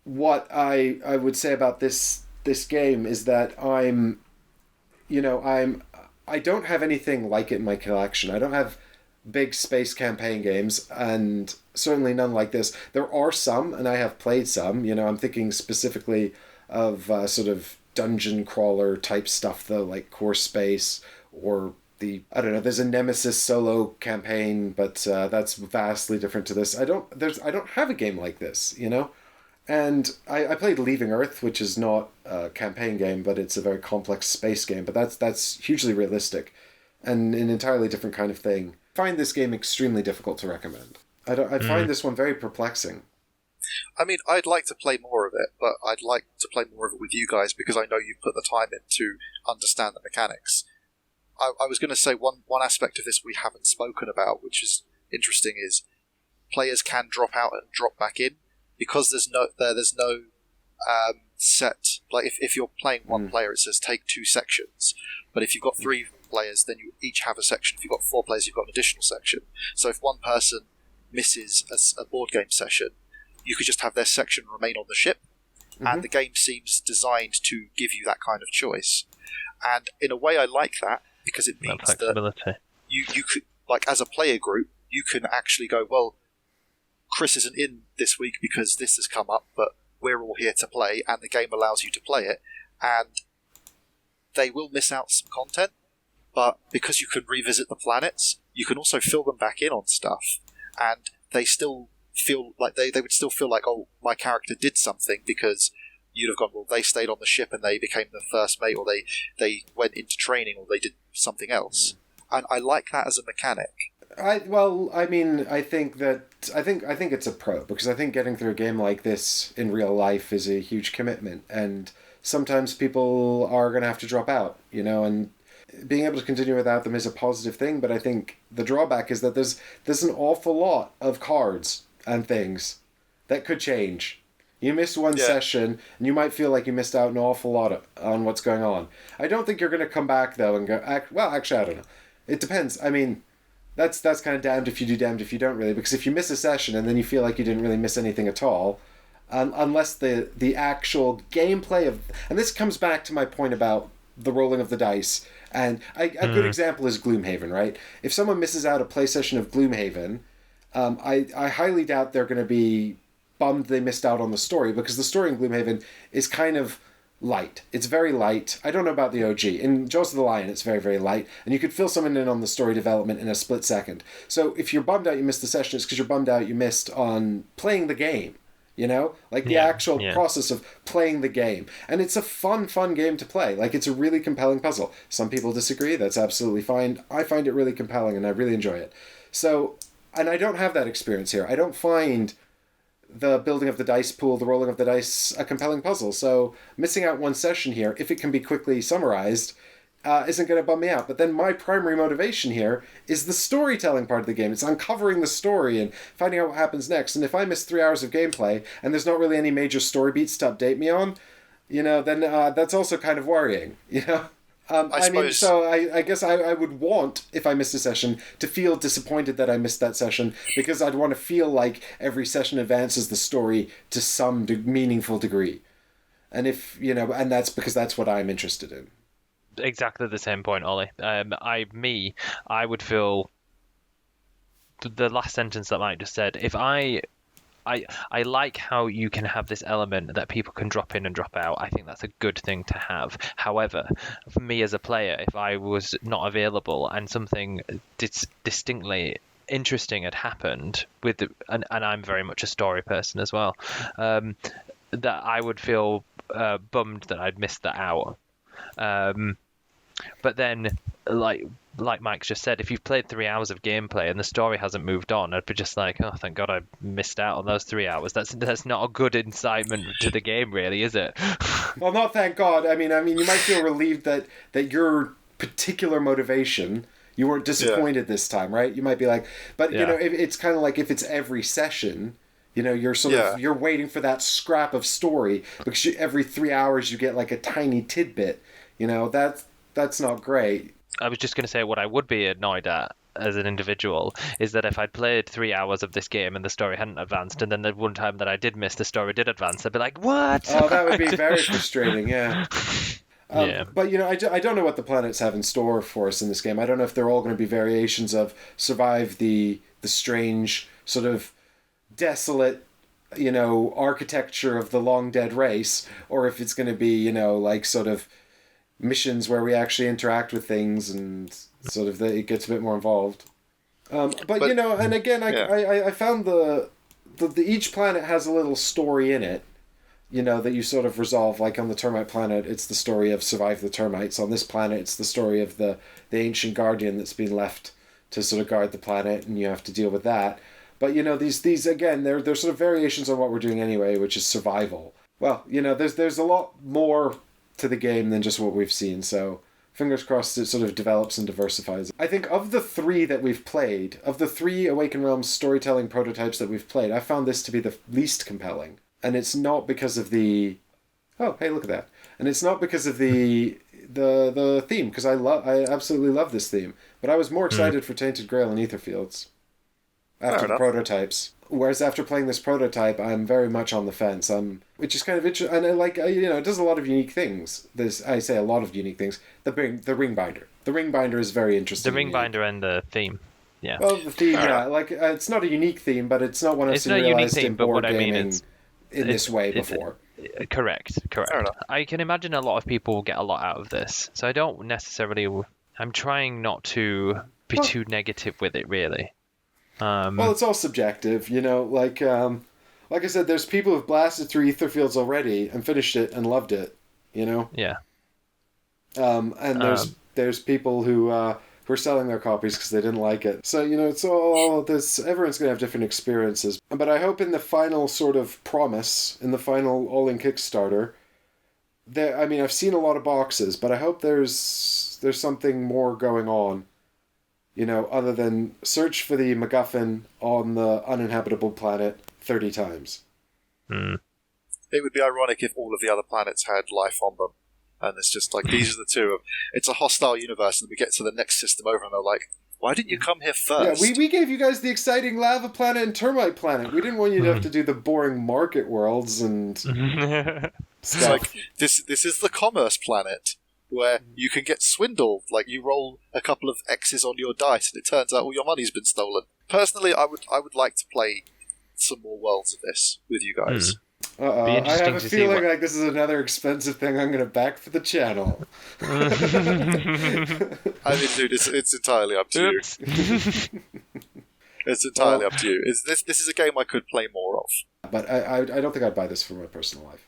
what I would say about this game is that I don't have anything like it in my collection. I don't have big space campaign games, and certainly none like this. There are some, and I have played some. I'm thinking specifically of sort of dungeon crawler type stuff, though, like Core Space, or there's a Nemesis solo campaign, but that's vastly different to this. I don't have a game like this, And I played Leaving Earth, which is not a campaign game, but it's a very complex space game. But that's hugely realistic, and an entirely different kind of thing. I find this game extremely difficult to recommend. I find this one very perplexing. I mean, I'd like to play more of it, but I'd like to play more of it with you guys because I know you put the time in to understand the mechanics. I was going to say one aspect of this we haven't spoken about, which is interesting, is players can drop out and drop back in because there's no set. Like if you're playing one player, it says take 2 sections, but if you've got 3 players, then you each have a section. If you've got 4 players, you've got an additional section. So if one person misses a board game session, you could just have their section remain on the ship, and the game seems designed to give you that kind of choice. And in a way, I like that because it means that you could, like, as a player group, you can actually go, well, Chris isn't in this week because this has come up, but we're all here to play, and the game allows you to play it. And they will miss out some content, but because you can revisit the planets, you can also fill them back in on stuff, and they still feel like they would still feel like, oh, my character did something, because you'd have gone, well, they stayed on the ship and they became the first mate, or they went into training, or they did something else. And I like that as a mechanic. I think it's a pro, because I think getting through a game like this in real life is a huge commitment, and sometimes people are going to have to drop out, and being able to continue without them is a positive thing. But I think the drawback is that there's an awful lot of cards and things that could change. You miss one session, and you might feel like you missed out an awful lot on what's going on. I don't think you're going to come back, though, and go, well, actually, I don't know. It depends. I mean, that's kind of damned if you do, damned if you don't, really. Because if you miss a session and then you feel like you didn't really miss anything at all, unless the actual gameplay of... And this comes back to my point about the rolling of the dice. And a good example is Gloomhaven, right? If someone misses out a play session of Gloomhaven, I highly doubt they're going to be bummed they missed out on the story, because the story in Gloomhaven is kind of light. It's very light. I don't know about the OG. In Jaws of the Lion, it's very, very light, and you could fill someone in on the story development in a split second. So if you're bummed out you missed the session, it's because you're bummed out you missed on playing the game, like the actual process of playing the game. And it's a fun game to play. Like, it's a really compelling puzzle. Some people disagree. That's absolutely fine. I find it really compelling, and I really enjoy it. So, and I don't have that experience here. I don't find the building of the dice pool, the rolling of the dice, a compelling puzzle. So missing out one session here, if it can be quickly summarized, isn't going to bum me out. But then my primary motivation here is the storytelling part of the game. It's uncovering the story and finding out what happens next. And if I miss 3 hours of gameplay and there's not really any major story beats to update me on, then that's also kind of worrying, I guess I would want, if I missed a session, to feel disappointed that I missed that session, because I'd want to feel like every session advances the story to some meaningful degree. And and that's because that's what I'm interested in. Exactly the same point, Ollie. I would feel the last sentence that Mike just said. If I like how you can have this element that people can drop in and drop out. I think that's a good thing to have. However, for me as a player, if I was not available and something distinctly interesting had happened and I'm very much a story person as well, that I would feel bummed that I'd missed that out. But then, like Mike's just said, if you've played 3 hours of gameplay and the story hasn't moved on, I'd be just like, oh, thank God I missed out on those 3 hours. That's not a good incitement to the game, really, is it? Well, not thank God. I mean, you might feel relieved that your particular motivation, you weren't disappointed this time, right? You might be like, but it's kind of like if it's every session, you're sort of you're waiting for that scrap of story, because every 3 hours you get like a tiny tidbit. That's not great. I was just going to say, what I would be annoyed at as an individual is that if I'd played 3 hours of this game and the story hadn't advanced, and then the one time that I did miss, the story did advance, I'd be like, what? Oh, that would be very frustrating, yeah. But, I don't know what the planets have in store for us in this game. I don't know if they're all going to be variations of survive the strange, sort of desolate, architecture of the long dead race, or if it's going to be, like sort of missions where we actually interact with things and sort of it gets a bit more involved. But and again, I found the each planet has a little story in it, that you sort of resolve. Like on the termite planet, it's the story of survive the termites. On this planet, it's the story of the ancient guardian that's been left to sort of guard the planet, and you have to deal with that. But these again, they're sort of variations on what we're doing anyway, which is survival. Well, there's a lot more to the game than just what we've seen. So fingers crossed it sort of develops and diversifies. I think of the three that we've played, of the three Awakened Realms storytelling prototypes that we've played, I found this to be the least compelling. And it's not because of the... Oh, hey, look at that. And it's not because of the theme, because I absolutely love this theme. But I was more excited for Tainted Grail and Aetherfields after the prototypes. Whereas after playing this prototype, I'm very much on the fence. Which is kind of interesting, and it does a lot of unique things. I say a lot of unique things. The ring binder. The ring binder is very interesting. The ring binder and the theme. Yeah. Well, the theme, it's not a unique theme, but it's not one I've seen realized in board gaming in this way before. Correct. I can imagine a lot of people will get a lot out of this. So I don't necessarily... I'm trying not to be too negative with it, really. Well, it's all subjective, like I said, there's people who've blasted through Aetherfields already and finished it and loved it, Yeah. And there's people who are selling their copies because they didn't like it. So, it's all this, everyone's going to have different experiences. But I hope in the final sort of promise, in the final all-in Kickstarter, I've seen a lot of boxes, but I hope there's something more going on. Other than search for the MacGuffin on the uninhabitable planet 30 times. It would be ironic if all of the other planets had life on them. And it's just like, these are the two. It's a hostile universe, and we get to the next system over, and they're like, why didn't you come here first? Yeah, we gave you guys the exciting lava planet and termite planet. We didn't want you to have to do the boring market worlds and stuff. It's like, this is the commerce planet, where you can get swindled. Like, you roll a couple of X's on your dice, and it turns out all your money's been stolen. Personally, I would like to play some more worlds of this with you guys. I have a feeling like this is another expensive thing I'm going to back for the channel. I mean, dude, it's entirely up to you. It's entirely up to you. This is a game I could play more of. But I don't think I'd buy this for my personal life.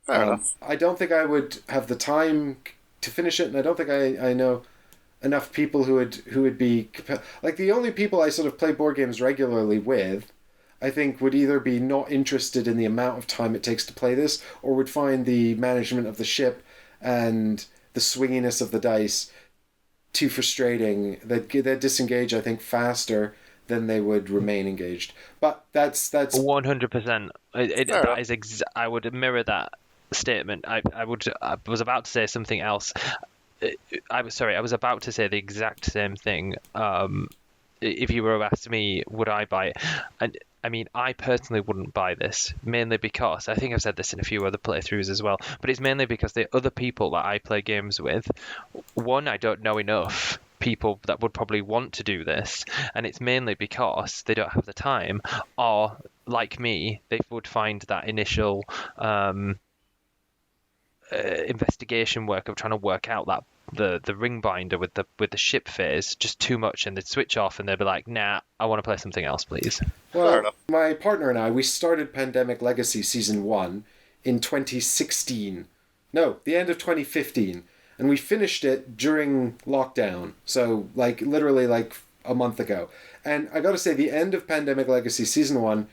Fair enough. I don't think I would have the time to finish it, and I don't think I know enough people who would be... Like, the only people I sort of play board games regularly with, I think, would either be not interested in the amount of time it takes to play this, or would find the management of the ship and the swinginess of the dice too frustrating. They'd disengage, I think, faster than they would remain engaged. But that's 100%. I would mirror that statement. I was about to say something else. I was about to say the exact same thing. If you were asked me, would I buy it? And I mean, I personally wouldn't buy this, mainly because, I think I've said this in a few other playthroughs as well, but it's mainly because the other people that I play games with, one, I don't know enough people that would probably want to do this, and it's mainly because they don't have the time, or, like me, they would find that initial investigation work of trying to work out that the ring binder with the ship phase just too much, and they'd switch off and they'd be like, nah, I want to play something else, please. Well, my partner and I, we started Pandemic Legacy Season 1 in 2016. No, the end of 2015. And we finished it during lockdown. So, literally a month ago. And I gotta say, the end of Pandemic Legacy Season 1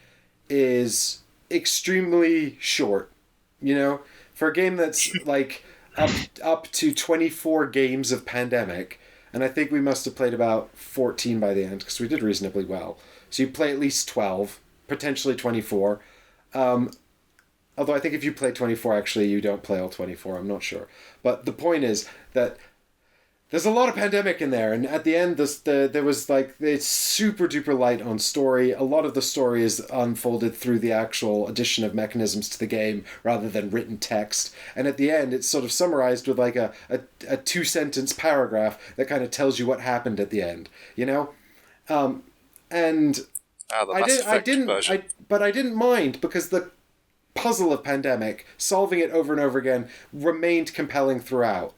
is extremely short. For a game that's, up to 24 games of Pandemic, and I think we must have played about 14 by the end, because we did reasonably well. So you play at least 12, potentially 24. Although I think if you play 24, actually, you don't play all 24, I'm not sure. But the point is that there's a lot of Pandemic in there, and at the end, there was it's super duper light on story. A lot of the story is unfolded through the actual addition of mechanisms to the game rather than written text. And at the end, it's sort of summarized with a 2-sentence paragraph that kind of tells you what happened at the end. And I didn't mind, because the puzzle of Pandemic, solving it over and over again, remained compelling throughout.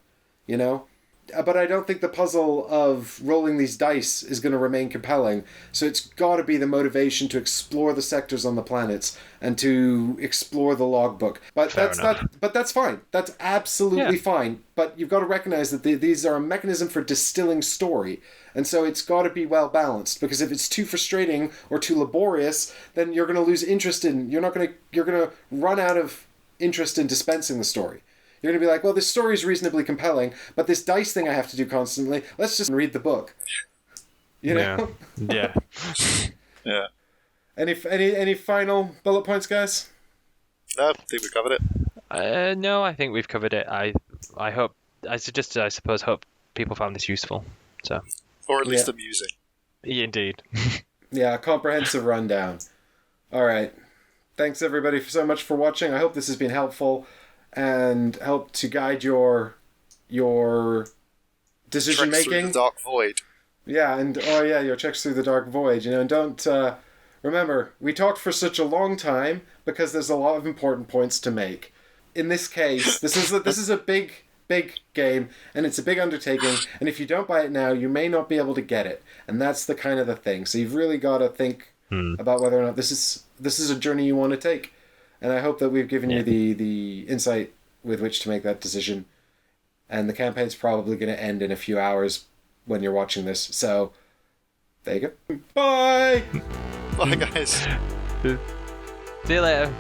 but I don't think the puzzle of rolling these dice is going to remain compelling. So it's got to be the motivation to explore the sectors on the planets and to explore the logbook. But Fair that's enough. not. But that's fine. That's absolutely Yeah. fine. But you've got to recognize that these are a mechanism for distilling story, and so it's got to be well balanced. Because if it's too frustrating or too laborious, then you're going to lose interest in. You're going to run out of interest in dispensing the story. You're going to be like, well, this story is reasonably compelling, but this dice thing I have to do constantly, let's just read the book. You know? Yeah. Yeah. Any final bullet points, guys? No, I think we covered it. No, I think we've covered it. I hope, I suppose, hope people found this useful. So, Or at least Yeah. amusing. yeah, indeed. Yeah, comprehensive rundown. All right. Thanks, everybody, so much for watching. I hope this has been helpful and helped to guide your decision Treks through making. the dark void. Yeah, and your checks through the dark void, and don't remember, we talked for such a long time because there's a lot of important points to make. In this case, this is a big game, and it's a big undertaking, and if you don't buy it now, you may not be able to get it, and that's the kind of the thing. So you've really got to think about whether or not this is a journey you want to take, and I hope that we've given you the insight with which to make that decision. And the campaign's probably going to end in a few hours when you're watching this. So, there you go. Bye! Bye, guys. See you later.